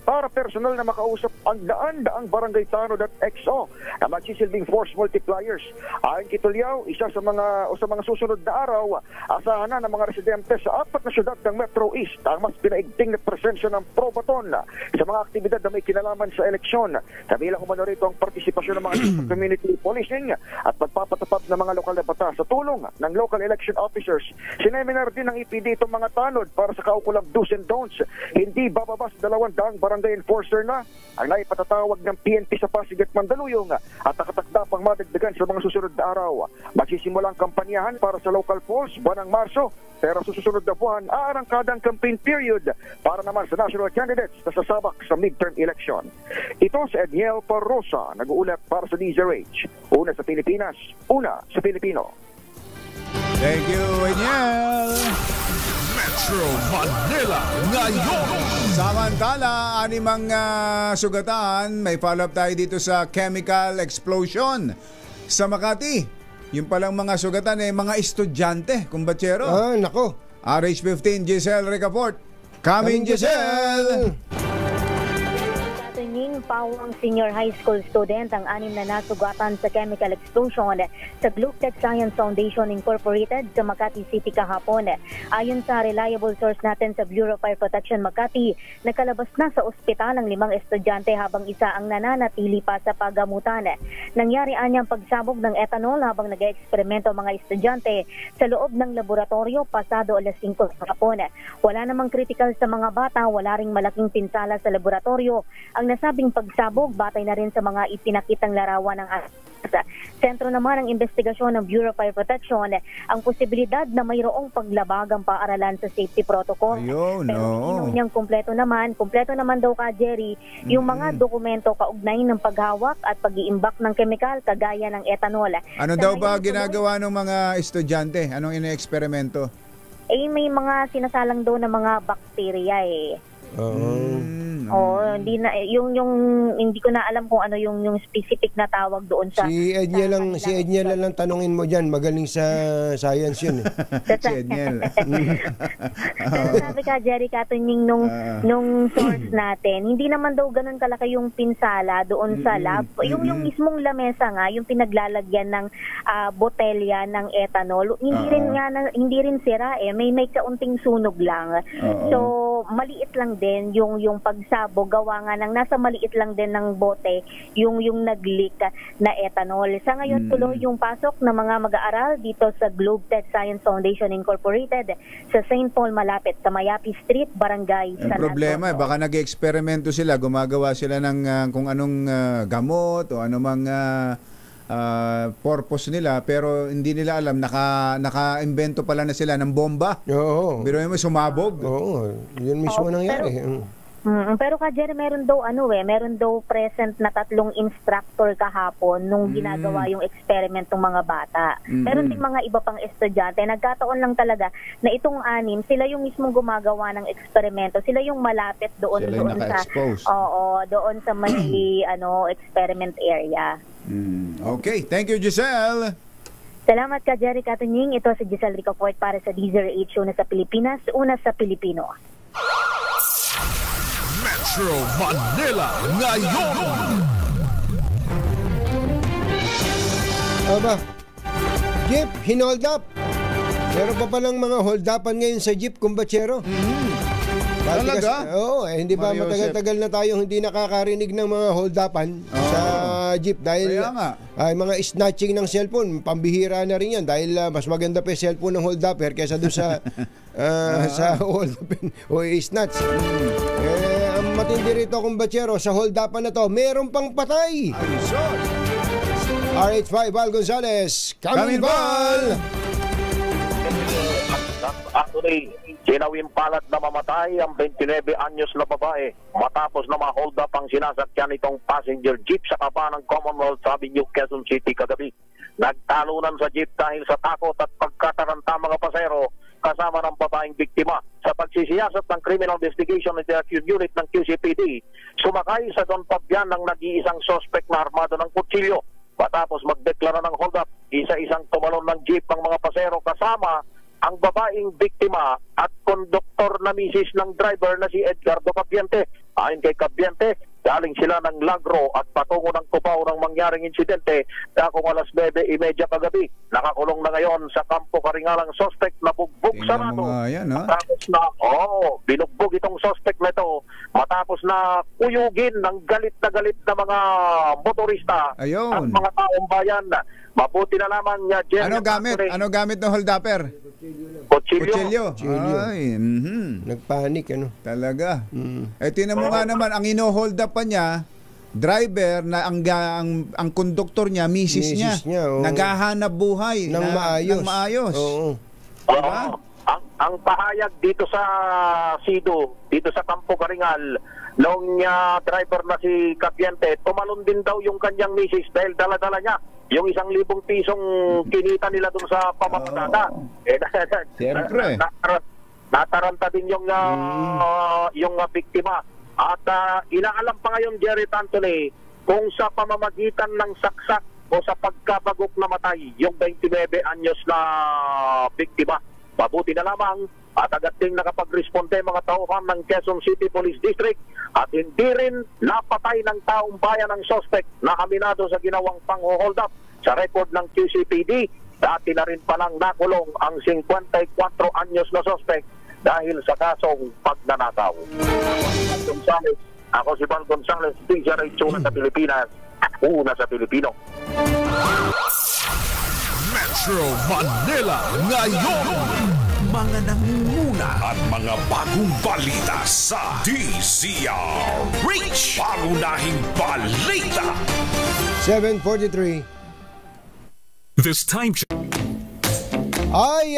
para personal na makausap ang daan-daang barangay tanod at XO na magsisilbing force multipliers. Ayon kay Toliao, isa sa mga susunod na araw, asahan na ng mga residente sa 4 na syudad ng Metro East ang mas pinaigting na presensya ng Probaton sa mga aktibidad na may kinalaman sa eleksyon. Kabilang umano rito ang partisipasyon ng mga community policing at pagpapatupad ng mga lokal na batas sa tulong ng local election officers. Sineminar din ng EPD itong mga tanod para sa kaukulang do's and don'ts. Hindi bababa sa 200 barangay enforcer na ang naipatatawag ng PNP sa Pasig at Mandaluyong at nakatakda pang madagdagan sa mga susunod na araw. Magsisimula ang kampanyahan para sa local polls buwan ng Marso, pero sa susunod na buwan aarangkada ang campaign period para naman sa national candidates na sasabak sa midterm election. Ito si Edniel Parosa, nag-uulat para sa DZRH. Una sa Pilipinas, una sa Pilipino. Thank you, Edniel. Metro Manila ngayon. Samantala, animang sugatan, may follow-up tayo dito sa chemical explosion sa Makati. Yung palang mga sugatan mga estudyante, kumbatsero. Nako. RH15, Giselle Ricaport. Coming, Giselle! Pawang senior high school student ang 6 na nasugatan sa chemical explosion sa Globetech Science Foundation Incorporated sa Makati City kahapon. Ayon sa reliable source natin sa Bureau of Fire Protection Makati, nakalabas na sa ospital ang 5 estudyante habang isa ang nananatili pa sa paggamutan. Nangyari anyang pagsabog ng ethanol habang nag-eksperimento ang mga estudyante sa loob ng laboratorio pasado alas 5 kahapon. Wala namang critical sa mga bata, wala ring malaking pinsala sa laboratorio. Ang nasabing pagsabog batay na rin sa mga ipinakitang larawan ng sentro naman ng investigasyon ng Bureau of Fire Protection ang posibilidad na mayroong paglabag ang paaralan sa safety protocol. Pero niyang kumpleto naman daw ka Jerry, yung mga dokumento kaugnay ng paghawak at pag-iimbak ng kemikal kagaya ng ethanol. Ano daw ba ginagawa ng mga estudyante? Anong ine-eksperimento? May mga sinasalang daw na mga bakterya hindi na yung hindi ko na alam kung ano yung specific na tawag doon sa Si Edniel lang tanungin mo diyan, magaling sa science 'yun. Si Edniel. Sabi ka Jerry Katunying nung source natin, hindi naman daw ganoon kalaki yung pinsala doon sa lab. Yung mismong lamesa nga, yung pinaglalagyan ng botelya ng ethanol, hindi rin sira may kaunting sunog lang. So maliit lang din yung pagsabog, gawa nga ng nasa maliit lang din ng bote yung nag-leak na ethanol. Sa ngayon tuloy yung pasok ng mga mag-aaral dito sa Globetech Science Foundation Incorporated sa St. Paul malapit sa Mayapi Street, Barangay San Antonio. Problema baka nag-eksperimento sila, gumagawa sila ng kung anong gamot o anumang purpose nila, pero hindi nila alam naka-invento pala na sila ng bomba. Oo. Pero yung sumabog. Oo, yun mismo nangyari. Pero Jerry, meron daw present na 3 instructor kahapon nung ginagawa yung experiment ng mga bata. Meron ding mga iba pang estudyante. Nagkataon lang talaga na itong 6, sila yung mismong gumagawa ng eksperimento. Sila yung malapit doon doon sa may experiment area. Okay, thank you, Giselle. Salamat ka, Jerry Katunying. Ito si Giselle Ricafort para sa DZRH, una sa Pilipinas, una sa Pilipino. Metro Manila ngayon. Aba, jeep, hinold up. Meron pa palang mga hold upan ngayon sa jeep, kumbachero. Talaga? Oo, hindi ba matagal-tagal na tayong hindi nakakarinig ng mga hold upan sa jeep dahil ay mga snatching ng cellphone, pambihira na rin yan dahil mas maganda pa yung cellphone ng hold upper kaysa doon sa sa hold upan o snatch. Ang matindi rito kumbachero, sa hold upan na to, meron pang patay. RH5 Val Gonzales, Kamibal! Actually, sinawimpalat na mamatay ang 29 anyos na babae matapos na ma-hold up ang sinasakyan nitong passenger jeep sa kaba ng Commonwealth Avenue, Quezon City kagabi. Nagtalunan sa jeep dahil sa takot at pagkataranta mga pasero kasama ng babaeng biktima. Sa pagsisiyasat ng Criminal Investigation Interaction Unit ng QCPD, sumakay sa Don Fabian ng nag-iisang suspect na armado ng kutsilyo. Matapos magdeklara ng hold up, isa-isang tumalon ng jeep ang mga pasero kasama ang babaeng biktima at konduktor na misis ng driver na si Edgardo Cabiente. Ayon kay Cabiente, galing sila ng Lagro at patungo ng Cubao ng mangyaring insidente kung alas 9:30 kagabi. Nakakulong na ngayon sa Kampo Karingalang suspect na bugbog sarado. Matapos na binugbog itong suspect na ito matapos na kuyugin ng galit na mga motorista at mga taong bayan. Mabuti na lamang niya, Jen. Ano gamit ng hold upper? Kutsilyo. Ay, nagpanik Talaga. Tinan mo nga naman, ang ino-hold up pa niya, driver na ang konduktor niya, misis niya naghahanap buhay ng maayos. Ang pahayag dito sa Sido, dito sa Kampo Karingal, noong driver na si Cabiente, tumalon din daw yung kanyang misis dahil dala-dala niya yung 1,000 pisong kinita nila dun sa pamamarada. Siyempre. Nataranta din yung biktima. At inaalam pa ngayon, Jerry Anthony, kung sa pamamagitan ng saksak o sa pagkabagok na matay yung 29 anyos na biktima. Mabuti na lamang at agad ding nakapag-responde mga tauhan ng Quezon City Police District at hindi rin napatay ng taong bayan ng suspect na aminado sa ginawang pang-hold up. Sa record ng QCPD, dati na rin palang nakulong ang 54 anyos na suspect dahil sa kasong pagnanakaw. Ako si Val Gonzales, DZRH, una sa Pilipinas, una sa Pilipino. Metro Manila ngayon. Mga nangunguna at mga bagong balita sa DZRH. Pangunahing balita. 7:43. This time Ay!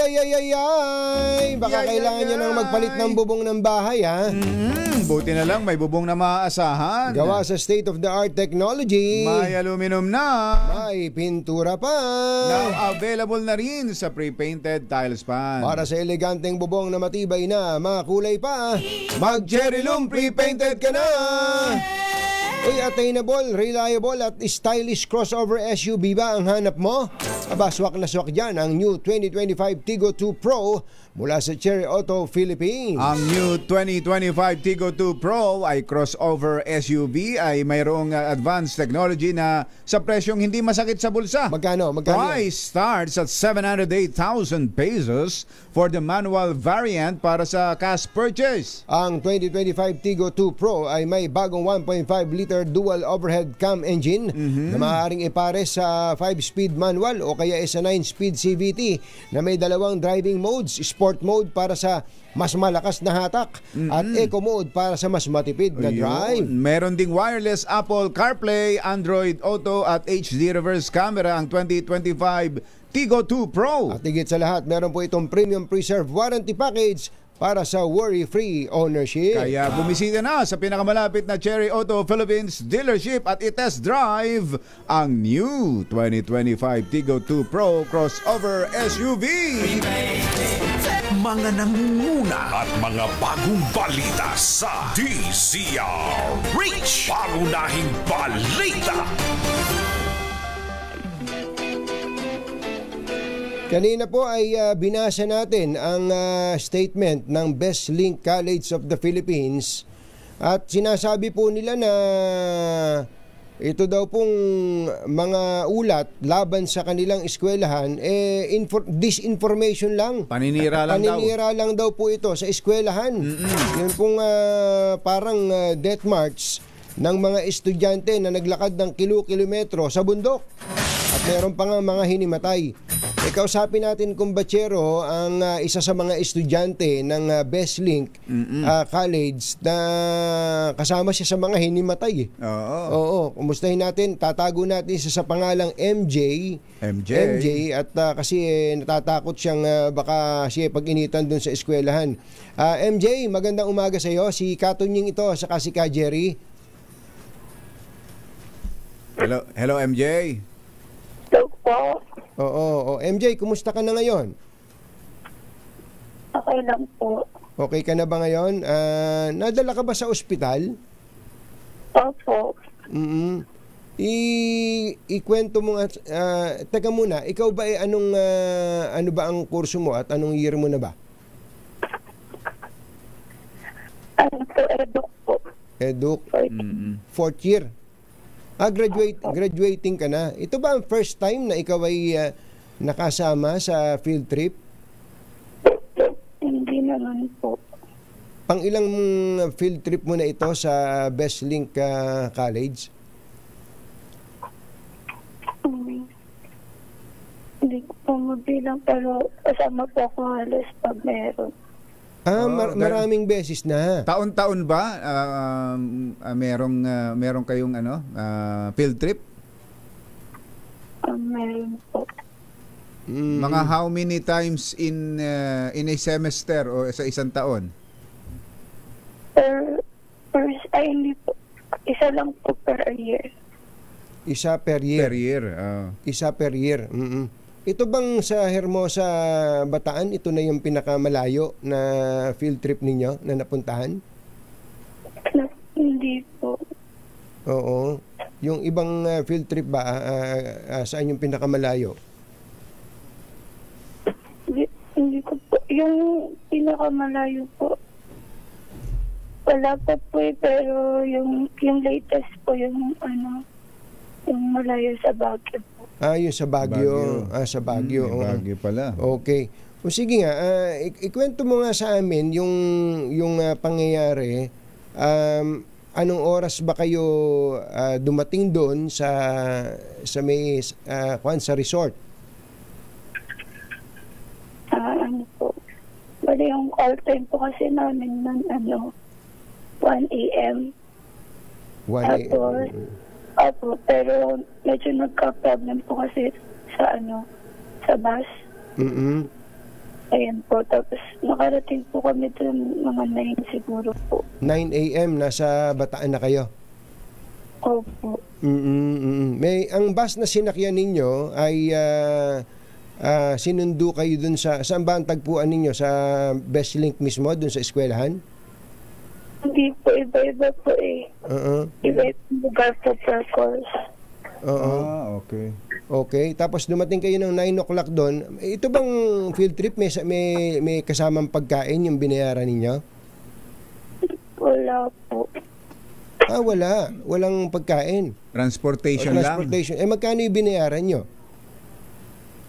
Baka kailangan nyo nang magpalit ng bubong ng bahay, ha? Buti na lang, may bubong na maaasahan. Gawa sa state-of-the-art technology. May aluminum na. May pintura pa. Now available na rin sa pre-painted tiles pan. Para sa eleganteng bubong na matibay na, makulay pa, mag-Cherry Loom pre-painted ka na! Attainable, reliable at stylish crossover SUV ba ang hanap mo? Aba, swak na swak dyan ang new 2025 Tigo 2 Pro mula sa Cherry Auto Philippines. Ang new 2025 Tigo 2 Pro ay crossover SUV ay mayroong advanced technology na sa presyong hindi masakit sa bulsa. Magkano? Price starts at 708,000 pesos for the manual variant para sa cash purchase. Ang 2025 Tigo 2 Pro ay may bagong 1.5-liter dual overhead cam engine na maaaring ipares sa 5-speed manual o kaya sa 9-speed CVT na may dalawang driving modes, sport mode para sa mas malakas na hatak at eco mode para sa mas matipid na drive. Meron ding wireless Apple CarPlay, Android Auto at HD reverse camera ang 2025 Tigo 2 Pro. At higit sa lahat, meron po itong premium preserve warranty package para sa worry-free ownership. Kaya bumisita na sa pinakamalapit na Cherry Auto Philippines dealership at i-test drive ang new 2025 Tigo 2 Pro crossover SUV. Mga nangunguna at mga bagong balita sa DZRH. Pangunahing balita. Kanina po ay binasa natin ang statement ng Best Link College of the Philippines at sinasabi po nila na ito daw pong mga ulat laban sa kanilang eskwelahan disinformation lang. Paninira lang daw po ito sa eskwelahan. Yun pong parang death march ng mga estudyante na naglakad ng kilometro sa bundok. At meron pa nga mga hinimatay. Kausapin natin kung Bachero ang isa sa mga estudyante ng Best Link College na kasama siya sa mga hinimatay. Oo. Kumustahin natin, tatago natin siya sa pangalang MJ at kasi natatakot siyang baka siya pag-initan dun sa eskwelahan. MJ, magandang umaga sa iyo. Si Katunying ito saka si Ka Jerry. Hello MJ. Hello po. Oo. MJ, kumusta ka na ngayon? Okay lang po. Okay ka na ba ngayon? Nadala ka ba sa ospital? Opo. Ikwento mo nga, teka muna, ikaw ba ano ba ang kurso mo at anong year mo na ba? Eduk po. Eduk? Fourth year? Graduating ka na. Ito ba ang first time na ikaw ay nakasama sa field trip? Hindi naman po. Pang ilang field trip mo na ito sa Best Link College? Hindi ko po mabilang pero kasama po ako halos pag meron. Maraming beses na. Taon-taon ba merong kayong field trip? Meron po. Mga how many times in a semester o sa isang taon? Hindi po. Isa lang po per year. Isa per year? Per year. Isa per year. Ito bang sa Hermosa, Bataan, ito na yung pinakamalayo na field trip ninyo na napuntahan? Hindi po. Oo. Yung ibang field trip ba, saan yung pinakamalayo? Hindi ko po. Yung pinakamalayo po, wala pa po pero yung latest po, yung malayo sa Baguio po. Yung sa Baguio. Sa Baguio. Baguio pala. Okay. O sige nga, ikwento mo nga sa amin yung pangyayari. Anong oras ba kayo dumating doon sa may sa resort? Ano po? Bali yung call time po kasi namin ng 1 a.m. 1 a.m. Opo, pero medyo nagka-problem po kasi sa bus. Ayan po, tapos nakarating po kami dun mga 9 siguro po. 9 a.m. nasa Bataan na kayo? Opo. Ang bus na sinakyan ninyo ay sinundo kayo dun saan ba ang tagpuan ninyo? Sa Best Link mismo, dun sa eskwelahan? Hindi po, iba-iba po eh. Iba-ibang lugar po per course. Okay. Okay, tapos dumating kayo ng 9 o'clock doon. Ito bang field trip may kasamang pagkain yung binayaran ninyo? Wala po. Wala. Walang pagkain. Transportation lang? Magkano yung binayaran nyo?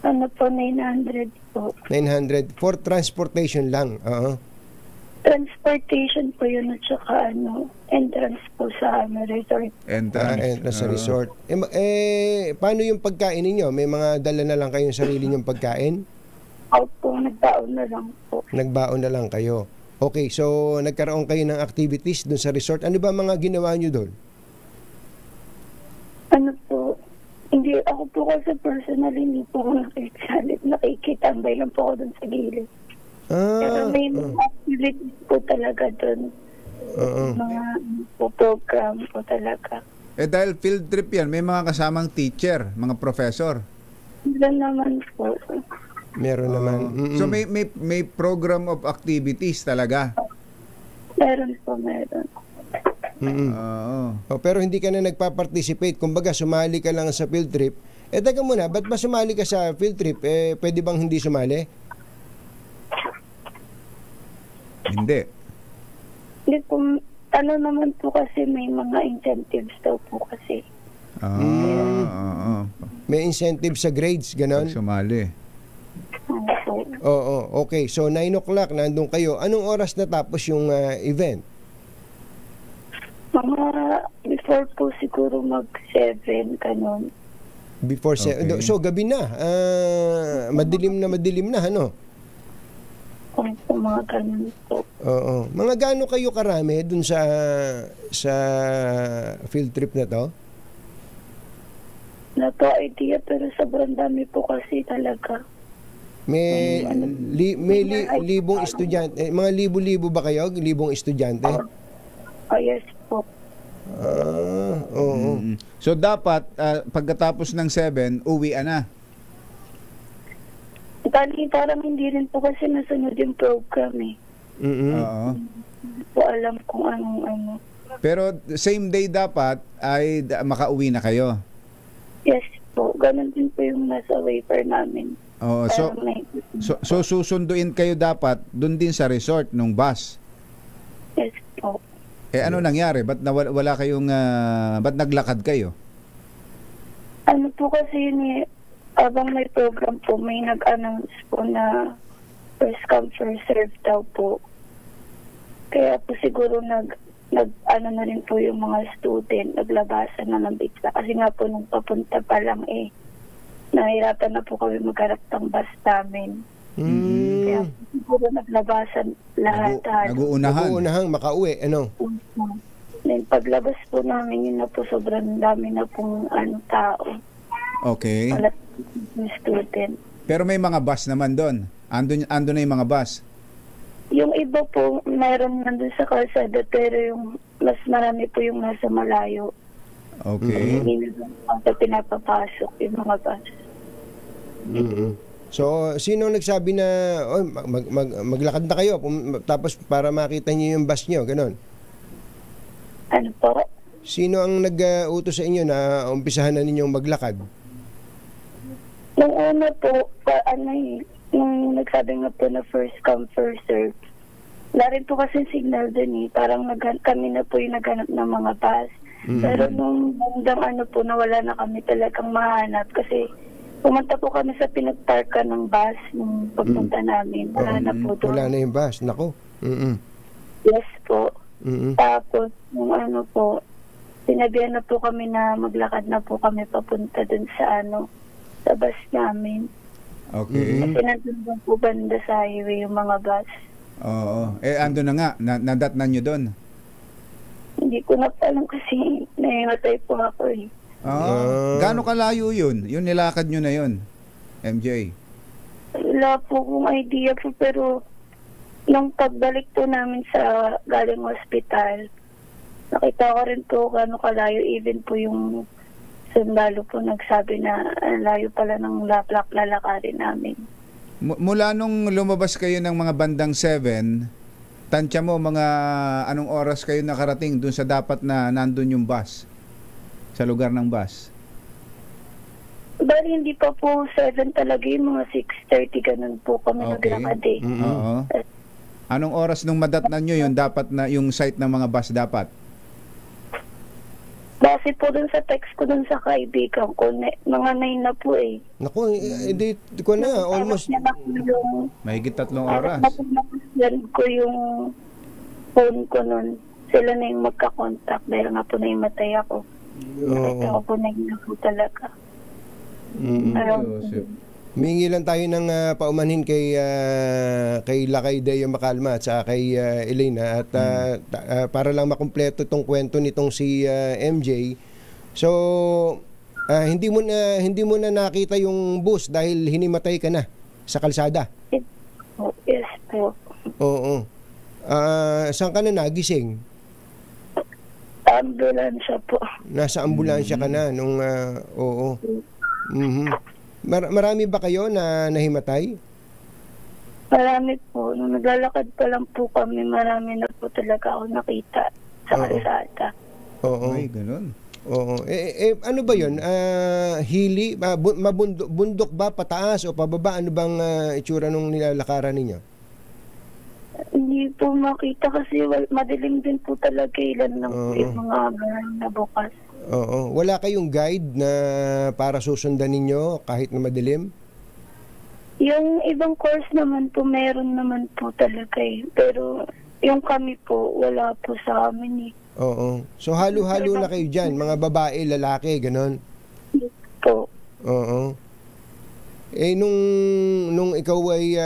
Ano po, 900 po. 900 for transportation lang. Transportation po yun at saka entrance po sa resort. Entrance sa resort. Paano yung pagkain ninyo? May mga dala na lang kayong sarili nyong pagkain? Opo, nagbaon na lang po. Nagbaon na lang kayo. Okay, so nagkaroon kayo ng activities dun sa resort. Ano ba mga ginawa nyo doon? Ano po, hindi ako po kasi personally hindi po ako nakikitambay lang po ako dun sa gilid. Pero may mga activities po talaga doon. Mga program po talaga. Dahil field trip yan, may mga kasamang teacher, mga professor. Meron naman po. Meron naman. So may program of activities talaga. Meron po, meron. Pero hindi ka na nagpa-participate. Kumbaga, sumali ka lang sa field trip. Teka muna, ba't ba sumali ka sa field trip? Pwede bang hindi sumali? Hindi. Hindi po, naman po kasi may mga incentives daw po kasi. May incentive sa grades, ganon? Sumali. Oo, okay. So, 9 o'clock, nandun kayo. Anong oras natapos yung event? Mga before po siguro mag-7, ganon. Before 7. Okay. So, gabi na. Madilim na, ano? Mga ganun po. Oo. Mga gaano kayo karami dun sa field trip na to? Wala po idea, pero sobrang dami po kasi talaga. May libong estudyante. Mga libo-libo ba kayo? Libong estudyante? Yes po. Oo. So dapat pagkatapos ng 7, uwi na. Parang hindi rin po kasi nasunod yung program eh. Oo. Hindi po alam kung anong ano. Pero same day dapat ay makauwi na kayo. Yes po. Ganun din po yung nasa waiver namin. Oo. So susunduin kayo dapat dun din sa resort nung bus. Yes po. Ano nangyari? Ba't wala kayong ba't naglakad kayo? Ano po kasi yun abang may program po, may nag-announce po na first come first serve daw po. Kaya po siguro ano na rin po yung mga student, naglabasan na ng bigla. Kasi nga po nung papunta pa lang nahirapan na po kami magharap ng bus namin. Kaya siguro naglabasan lahat. Nag-uunahang makauwi, ano? Then paglabas po namin, yun na po sobrang dami na pong tao. Okay. Student. Pero may mga bus naman doon. Andun na yung mga bus. Yung iba po, meron nandun sa kalsada, pero yung mas marami po yung nasa malayo. Okay. Hindi na pinapapasok yung mga bus. So, sino nagsabi na maglakad na kayo tapos para makita niyo yung bus niyo, ganon? Ano po? Sino ang nag-utos sa inyo na umpisahan na ninyong maglakad? Nung una po, nung nagsabi nga po na first come, first serve, wala rin po kasi signal dun parang kami na po yung naghanap ng mga bus. Pero nung bandang nawala na kami talagang mahanap kasi pumunta po kami sa pinagparkan ng bus nung pagpunta namin. Wala na po doon. Wala na yung bus, nako. Yes po. Tapos, nung sinabihan na po kami na maglakad na po kami papunta dun sa sa bus namin. Okay. Kasi nandun po banda sa highway yung mga bus. Oo. Ando na nga, nadatnan nyo doon. Hindi ko na alam kasi naimatay po ako Gaano kalayo yun? Yung nilakad nyo na yun, MJ? Wala po kong idea po, pero nung pagbalik po namin sa galing hospital, nakita ko rin po gaano kalayo, even po yung sundalo po nagsabi na layo pala ng lalakarin namin. Mula nung lumabas kayo ng mga bandang 7, tansya mo mga anong oras kayo nakarating dun sa dapat na nandun yung bus? Sa lugar ng bus? Bali, hindi pa po 7 talaga, yung mga 6:30 ganun po kami naglakad Oo. Anong oras nung madatnan nyo yun dapat na yung site ng mga bus dapat? Base po dun sa text ko dun sa kaibigan ko, mga 9 na po Naku, hindi ko na, almost. Mahigit 3 oras. Napasyan ko yung phone ko nun. Sila na yung magka-contact dahil nga po naimatay ako. Nakita ko po na po talaga. Humingi lang tayo ng paumanhin kay Lakay Deo Macalma at saka kay Elena at para lang makumpleto itong kwento nitong si MJ. So hindi mo na nakita yung bus dahil hinimatay ka na sa kalsada. Yes. po. Oo. Saan ka na nagising? Ambulansya po. Nasa ambulansya ka na nung oo. Marami ba kayo na nahimatay? Marami po. Nung naglalakad pa lang po kami, marami na po talaga ako nakita sa kalsada. Oo. Ay, ganun. Oo. Ano ba yun? Hili? Bundok ba? Pataas o pababa? Ano bang itsura nung nilalakaran ninyo? Hindi po makita kasi madilim din po talaga ilan ng mga na bukas. Oo. Wala kayong guide na para susundan ninyo kahit na madilim? Yung ibang course naman po, meron naman po talaga eh. Pero yung kami po, wala po sa amin eh. Oo. So halo-halo na kayo dyan, mga babae, lalaki, ganon? Po. Oo. Nung ikaw ay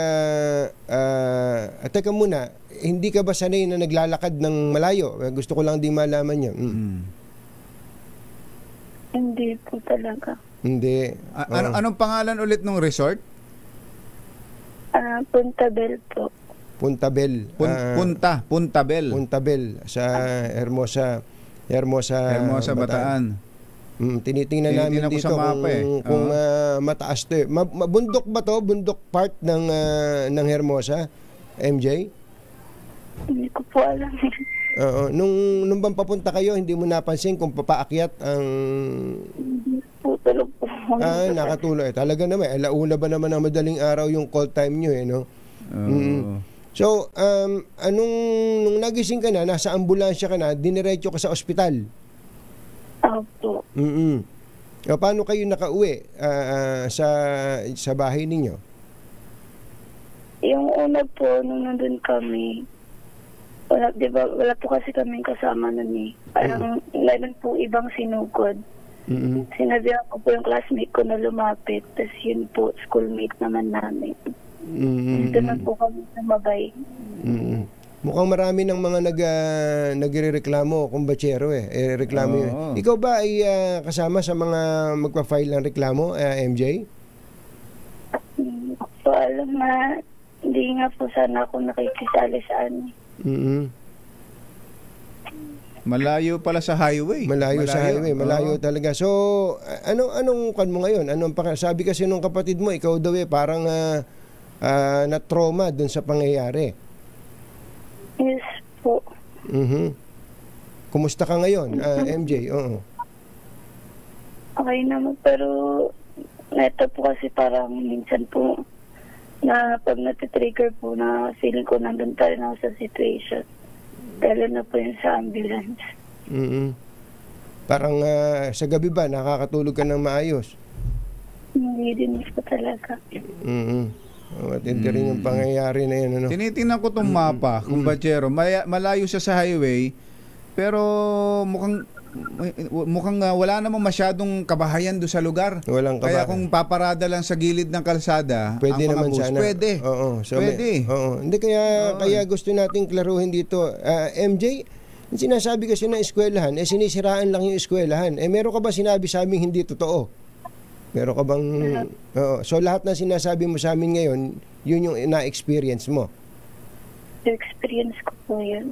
teka muna, hindi ka ba sanay na naglalakad ng malayo? Gusto ko lang din malaman yan. Hindi po talaga. Hindi. Anong pangalan ulit ng resort? Puntabel po. Puntabel. Puntabel. Puntabel sa Hermosa, Bataan. Tinitingnan namin dito kung mataas to. Bundok ba to? Bundok part ng Hermosa, MJ? Hindi ko po alam. Oo. Nung bang papunta kayo, hindi mo napansin kung papaakyat ang... Hindi po talaga po. Nakatuloy. Talaga naman. Alauna ba naman ang madaling araw yung call time nyo eh, no? So, nung nagising ka na, nasa ambulansya ka na, diniretso ka sa ospital? Opo. Paano kayo nakauwi sa bahay ninyo? Yung una po, nung nandun kami, wala po kasi kaming kasama nun eh. Parang meron po ibang sinugod. Sinabihan ko po yung classmate ko na lumapit, tapos yun po, schoolmate naman namin. Dito na po kami sumabay. Mukhang marami ng mga nagrereklamo, kumbatsero reklamo yun. Ikaw ba ay kasama sa mga magpa-file ng reklamo, MJ? So, alam na, hindi nga po sana ako nakikisali sa ano. Malayo pala sa highway. Malayo sa highway, malayo talaga. So, anong kan mo ngayon? Sabi kasi nung kapatid mo, ikaw daw parang na-trauma dun sa pangyayari. Yes po. Kumusta ka ngayon, MJ? Oo. Okay naman, pero neto po kasi parang minsan po na pag natitrigger po na feeling ko nandun tayo na sa situation. Lalo na po yung sa ambulance. Parang sa gabi ba, nakakatulog ka ng maayos? Hindi din po talaga. Matindi rin yung pangyayari na yun. Ano? Tinitingnan ko itong mapa, kumbatsero. Malayo siya sa highway, pero mukhang wala namang masyadong kabahayan doon sa lugar. Walang kabahayan. Kaya kung paparada lang sa gilid ng kalsada, pwede ang mga naman bus, sana. Pwede. So pwede. Hindi kaya gusto nating klaruhin dito. MJ, sinasabi kasi ng eskwelahan, sinisiraan lang yung eskwelahan. Meron ka ba sinabi sa amin hindi totoo? Meron ka bang... So lahat na sinasabi mo sa amin ngayon, yun yung na-experience mo? Experience ko po yun.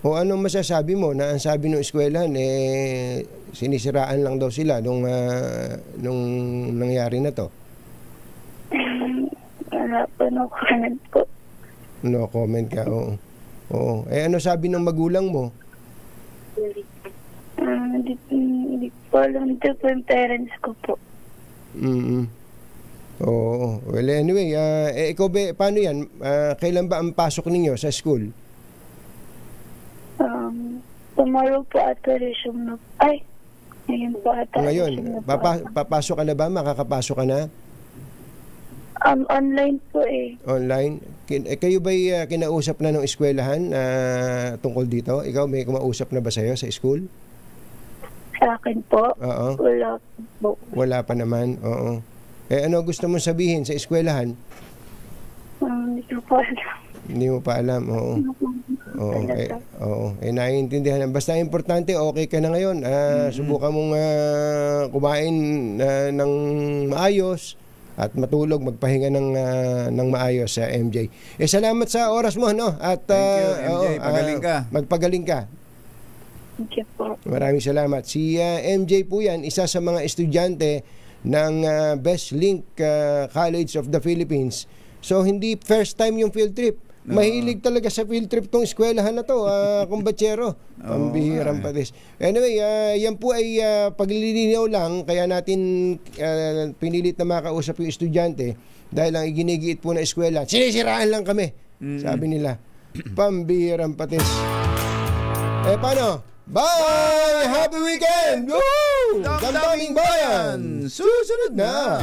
O anong masasabi mo na ang sabi ng eskwelahan, sinisiraan lang daw sila nung nangyari na to? Wala po, no comment po. No comment ka, oo. Ano sabi ng magulang mo? Hindi po alam. Ito po yung parents ko po. Oo. Well, anyway, ikaw ba, paano yan? Kailan ba ang pasok ninyo sa school? Tomorrow po ata resume na. Ay, ngayon po ata. Ngayon, papasok ka na ba? Makakapasok ka na? Online po Online? Kayo ba'y kinausap na ng eskwelahan tungkol dito? Ikaw, may kumausap na ba sa'yo sa school? Sa akin po? Oo. Wala po. Wala pa naman? Oo. Ano gusto mong sabihin sa eskwelahan? Hindi ko po alam. Hindi mo pa alam, oo. Naiintindihan. Basta importante, okay ka na ngayon. Subukan mong kumain ng maayos at matulog, magpahinga ng maayos sa MJ. Salamat sa oras mo, no? At Thank you, MJ. Pagaling ka. Magpagaling ka. Thank you po. Maraming salamat. Si MJ po yan, isa sa mga estudyante ng Best Link College of the Philippines. So hindi first time yung field trip. Mahilig talaga sa field trip tong eskwelahan na to, kumbatsero. Pambihirang patis. Anyway, yan po ay paglilinaw lang, kaya natin pinilit na makausap yung estudyante dahil ang iginigiit po na eskwela, sinisiraan lang kami, sabi nila. Pambihirang patis. Paano? Bye! Happy weekend! Woo! Damdaming Bayan! Susunod na!